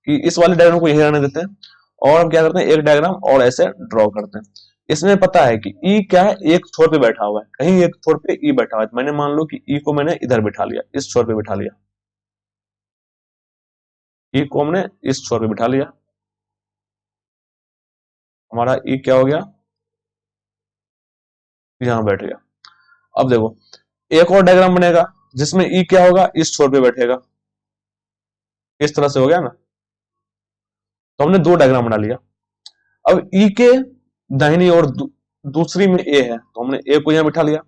कि इस वाले डायग्राम को यही रहने देते हैं, और हम क्या करते हैं, एक डायग्राम और ऐसे ड्रॉ करते हैं। इसमें पता है कि ई क्या है, एक छोर पे बैठा हुआ है, कहीं एक छोर पे ई बैठा हुआ है। तो मैंने मान लो कि ई को मैंने इधर बिठा लिया, इस छोर पे बिठा लिया, ई को हमने इस छोर पे बिठा लिया, हमारा ई क्या हो गया, यहां बैठ गया। अब देखो एक और डायग्राम बनेगा जिसमें ई क्या होगा, इस छोर पे बैठेगा, इस तरह से हो गया ना। तो हमने 2 डायग्राम बना लिया। अब ई के दाहिनी ओर दूसरी में ए है, तो हमने ए को यहां बिठा लिया।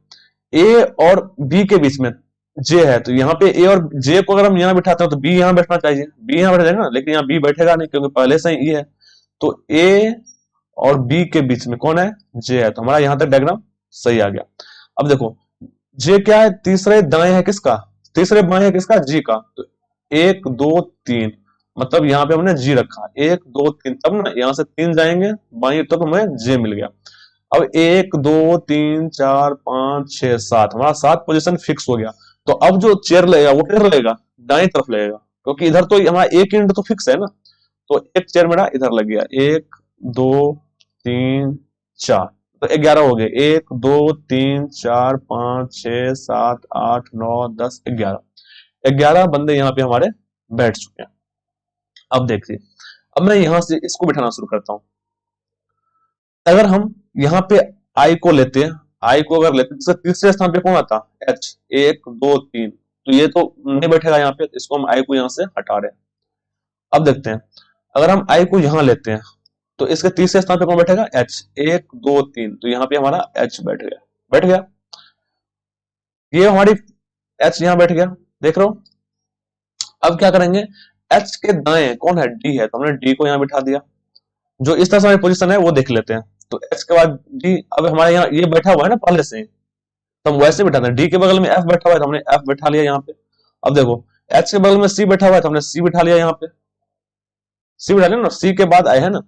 ए और बी के बीच में जे है, तो यहाँ पे ए और जे को अगर हम यहाँ बिठाते हैं तो बी यहाँ बैठना चाहिए, बी यहाँ बैठ जाएगा ना, लेकिन यहाँ बी बैठेगा नहीं क्योंकि पहले से ही ई है। तो ए और बी के बीच में कौन है, जे है, तो हमारा यहाँ तक डायग्राम सही आ गया। अब देखो जे क्या है, तीसरे दाएं है किसका, तीसरे बाएं है किसका, जी का। तो 1 2 3, मतलब यहाँ पे हमने जी रखा, 1 2 3, तब ना यहाँ से 3 जाएंगे बाएं, तब हमें जे मिल गया। अब 1 2 3 4 5 6 7, हमारा 7 पोजीशन फिक्स हो गया। तो अब जो चेयर लगेगा वो किधर लगेगा, दाएं तरफ लगेगा, क्योंकि इधर तो हमारा एक यूनिट तो फिक्स है ना। तो एक चेयर मेरा इधर लग गया, 1 2 3 4, तो 11 हो गए, 1 2 3 4 5 6 7 8 9 10 11, 11 बंदे यहाँ पे हमारे बैठ चुके हैं। अब देखिए अब मैं यहां से इसको बिठाना शुरू करता हूँ। अगर हम यहाँ पे आई को लेते हैं, आई को अगर लेते हैं तो तीसरे स्थान पे कौन आता? एच। एक दो तीन, तो ये तो नहीं बैठेगा यहाँ पे, इसको हम आई को यहाँ से हटा रहे हैं। अब देखते हैं, अगर हम आई को यहाँ लेते हैं तो इसके तीसरे स्थान पे कौन बैठेगा? एच। एक दो तीन, तो यहाँ पे हमारा एच बैठ गया। बैठ गया, ये हमारी एच यहाँ बैठ गया, देख रहे हो। अब क्या करेंगे, एच के दाएं कौन है? डी है, तो हमने डी को यहाँ बिठा दिया। जो इस तरह से हमारी पोजीशन है वो देख लेते हैं। तो एच के बाद डी, अब हमारे यहाँ ये बैठा हुआ है ना पहले से ही, तो हम वैसे बिठाते हैं। डी के बगल में एफ बैठा हुआ है तो हमने एफ बैठा लिया यहाँ पे। अब देखो, एच के बगल में सी बैठा हुआ है तो हमने सी बिठा लिया यहाँ पे। सी बिठा लिया ना, सी के बाद आए है ना,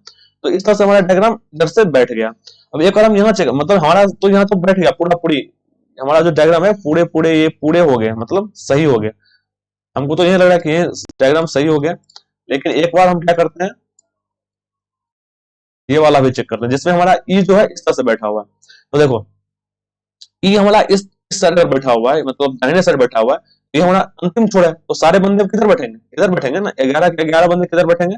तो इस तरह से हमारा डायग्राम इधर से बैठ गया। अब एक बार हम यहाँ चेक, मतलब हमारा तो यहाँ तो बैठ गया पूरा पूरी, हमारा जो डायग्राम है पूरे पूरे ये पूरे हो गए, मतलब सही हो गए। हमको तो ये लग रहा है कि ये डायग्राम सही हो गया, लेकिन एक बार हम क्या करते हैं, ये वाला भी चेक करते हैं जिसमें हमारा ई जो है इस तरह से बैठा हुआ है। तो देखो, ई हमारा इस साइड पर बैठा हुआ है, मतलब दाहिने साइड बैठा हुआ है, ये हमारा अंतिम छोर है, तो सारे बंदे किधर बैठेंगे? इधर बैठेंगे ना। 11 के 11 बंदे किधर बैठेंगे?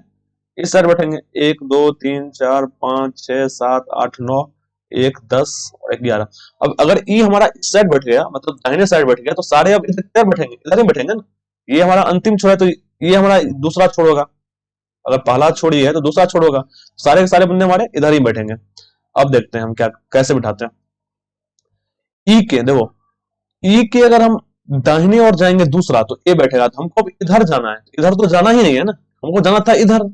इस साइड बैठेंगे। एक दो तीन चार पांच छह सात आठ नौ, एक 10 और 11। अब अगर ई हमारा इस साइड बैठ गया, मतलब दाहिने साइड बैठ गया, तो सारे अब इधर किधर बैठेंगे? इधर ही बैठेंगे ना। ये हमारा अंतिम छोर है, तो ये हमारा दूसरा छोर होगा। अगर पहला छोर ये है तो दूसरा छोर होगा, सारे के सारे बंदे हमारे इधर ही बैठेंगे। अब देखते हैं हम क्या कैसे बिठाते हैं। ई के देखो, ई के अगर हम दाहिने और जाएंगे दूसरा, तो ए बैठेगा, तो हमको अब इधर जाना है। इधर तो जाना ही नहीं है ना, हमको जाना था इधर,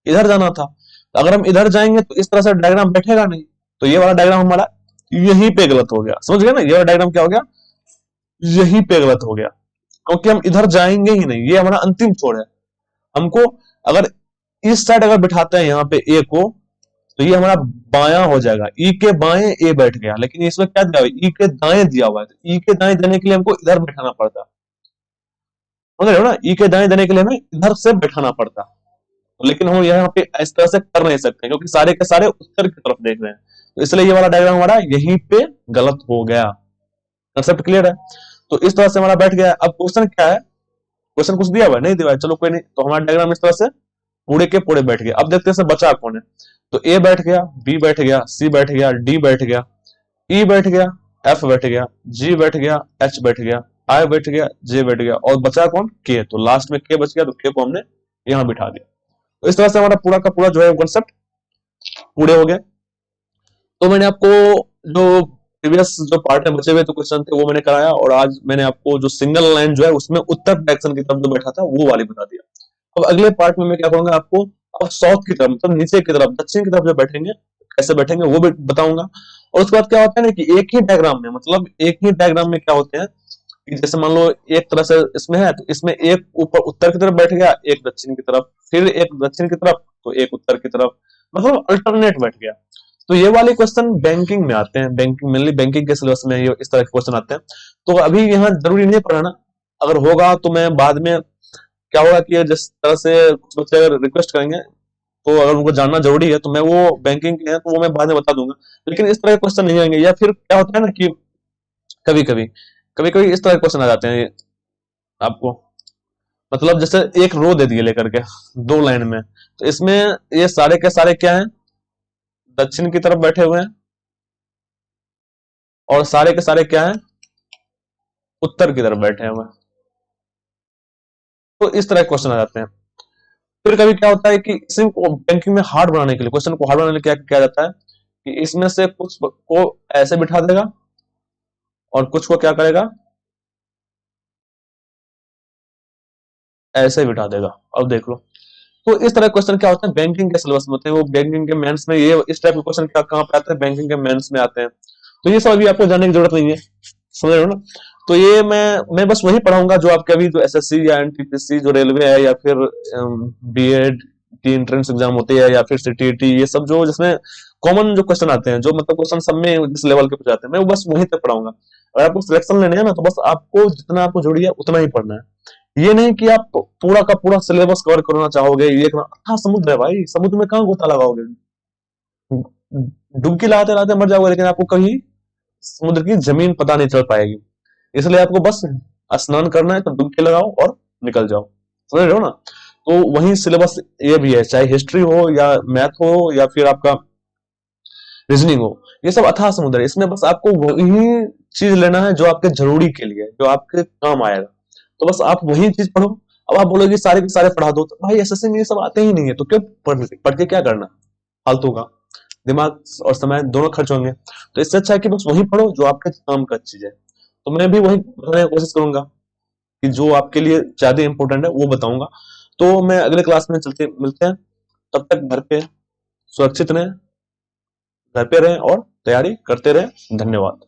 इधर जाना था। तो अगर हम इधर जाएंगे तो इस तरह से डायग्राम बैठेगा नहीं, तो ये वाला डायग्राम हमारा यहीं पे गलत हो गया। समझ गए ना, ये वाला डायग्राम क्या हो गया? यहीं पे गलत हो गया, क्योंकि हम इधर जाएंगे ही नहीं, ये हमारा अंतिम छोर है। हमको अगर इस साइड अगर बिठाते हैं यहाँ पे ए को, तो ये हमारा बायां हो जाएगा। ई के बाएं ए बैठ गया, लेकिन इसमें क्या दिया हुआ है? ई के दाएं दिया हुआ है, तो ई के दाएं देने के लिए हमको इधर बैठाना पड़ता। समझ रहे हो ना, ई के दाएं देने के लिए हमें इधर से बैठाना पड़ता, लेकिन हम यहाँ पे इस तरह से कर नहीं सकते क्योंकि सारे के सारे उत्तर की तरफ देख रहे हैं, तो इसलिए ये वाला डायग्राम हमारा यहीं पे गलत हो गया। कंसेप्ट क्लियर है? तो इस तरह से हमारा बैठ गया। अब क्वेश्चन क्या है, क्वेश्चन कुछ दिया हुआ है? नहीं दिया है, चलो कोई नहीं। तो हमारा डायग्राम इस तरह से पूरे के पूरे बैठ गए। अब देखते हैं बचा कौन है। तो ए बैठ गया, बी बैठ गया, सी बैठ गया, डी बैठ गया, ई बैठ गया, एफ बैठ गया, जी बैठ गया, एच बैठ गया, आई बैठ गया, जे बैठ गया, और बचा कौन? के। तो लास्ट में के बच गया, तो के को हमने यहां बिठा दिया। तो इस तरह से हमारा पूरा का पूरा जो है कॉन्सेप्ट पूरे हो गए। तो मैंने आपको जो प्रीवियस जो पार्ट में बचे हुए तो क्वेश्चन थे वो मैंने कराया, और आज मैंने आपको जो सिंगल लाइन जो है उसमें उत्तर डायरेक्शन की तरफ जो बैठा था वो वाली बता दिया। अब अगले पार्ट में मैं क्या करूंगा आपको, अब साउथ की तरफ, मतलब नीचे की तरफ, दक्षिण की तरफ जो बैठेंगे कैसे बैठेंगे वो भी बताऊंगा। और उसके बाद क्या होता है ना कि एक ही डायग्राम में, मतलब एक ही डायग्राम में क्या होते हैं कि जैसे मान लो एक तरह से इसमें है, तो इसमें एक ऊपर उत्तर की तरफ बैठ गया, एक दक्षिण की तरफ, फिर एक दक्षिण की तरफ, तो एक उत्तर की तरफ, मतलब अल्टरनेट बैठ गया। तो ये वाले क्वेश्चन बैंकिंग में आते हैं, बैंकिंग मेनली बैंकिंग के सिलेबस में ये इस तरह के क्वेश्चन आते हैं। तो अभी यहाँ जरूरी नहीं पढ़ना, अगर होगा तो मैं बाद में क्या होगा कि जिस तरह से कुछ बच्चे अगर रिक्वेस्ट करेंगे तो अगर उनको जानना जरूरी है तो मैं वो बैंकिंग के हैं तो वो मैं बाद में बता दूंगा, लेकिन इस तरह के क्वेश्चन नहीं आएंगे। या फिर क्या होता है ना कि कभी कभी कभी कभी इस तरह के क्वेश्चन आ जाते हैं आपको, मतलब जैसे एक रो दे दिए लेकर के दो लाइन में, तो इसमें ये सारे के सारे क्या हैं? दक्षिण की तरफ बैठे हुए हैं, और सारे के सारे क्या हैं? उत्तर की तरफ बैठे हुए हैं। तो इस तरह के क्वेश्चन आ जाते हैं। फिर कभी क्या होता है कि इसी को बैंकिंग में हार्ड बनाने के लिए, क्वेश्चन को हार्ड बनाने के लिए क्या किया जाता है कि इसमें से कुछ को ऐसे बिठा देगा और कुछ को क्या करेगा, ऐसे बिठा देगा। अब देख लो, तो इस तरह क्वेश्चन क्या होते हैं बैंकिंग के सिलेबस में होते हैं, वो बैंकिंग के मेंस में ये इस टाइप के क्वेश्चन क्या कहां पे आते हैं? बैंकिंग के मेंस में आते हैं। तो ये सब अभी आपको जानने की जरूरत नहीं है, समझ रहे हो ना। तो ये मैं बस वही पढ़ाऊंगा जो आपके अभी जो एसएससी या एनटीपीसी जो रेलवे है, या फिर बीएड की एंट्रेंस एग्जाम होती है, या फिर सीटीईटी, ये सब जो जिसमें कॉमन जो क्वेश्चन आते हैं, जो मतलब क्वेश्चन सब में जिस लेवल के पूछे जाते हैं, मैं वो बस वहीं तक पढ़ाऊंगा। अगर आपको सिलेक्शन लेने हैं ना, तो बस आपको जितना आपको जरूरी है उतना ही पढ़ना है। ये नहीं कि आप पूरा का पूरा सिलेबस कवर करना चाहोगे। ये समुद्र है भाई, समुद्र में कहाँ गोता लगाओगे? डुबकी लगाते लगाते मर जाओगे, लेकिन आपको कहीं समुद्र की जमीन पता नहीं चल पाएगी। इसलिए आपको बस स्नान करना है तो डुबकी लगाओ और निकल जाओ, समझ रहे हो ना। तो वही सिलेबस ये भी है, चाहे हिस्ट्री हो या मैथ हो या फिर आपका रीजनिंग हो, ये सब अथाह समुद्र है। इसमें बस आपको वही चीज लेना है जो आपके जरूरी के लिए, जो आपके काम आएगा। तो बस आप वही चीज पढ़ो। अब आप बोलोगे सारे के सारे पढ़ा दो, तो भाई एसएससी में ये सब आते ही नहीं है, तो क्यों पढ़ के क्या करना, फालतू का दिमाग और समय दोनों खर्च होंगे। तो इससे अच्छा है कि बस वही पढ़ो जो आपके काम का चीज है। तो मैं भी वही बताने की कोशिश करूंगा कि जो आपके लिए ज्यादा इंपॉर्टेंट है वो बताऊंगा। तो मैं अगले क्लास में चलते मिलते हैं। तब तक घर पे सुरक्षित रहें, घर पे रहें और तैयारी करते रहें। धन्यवाद।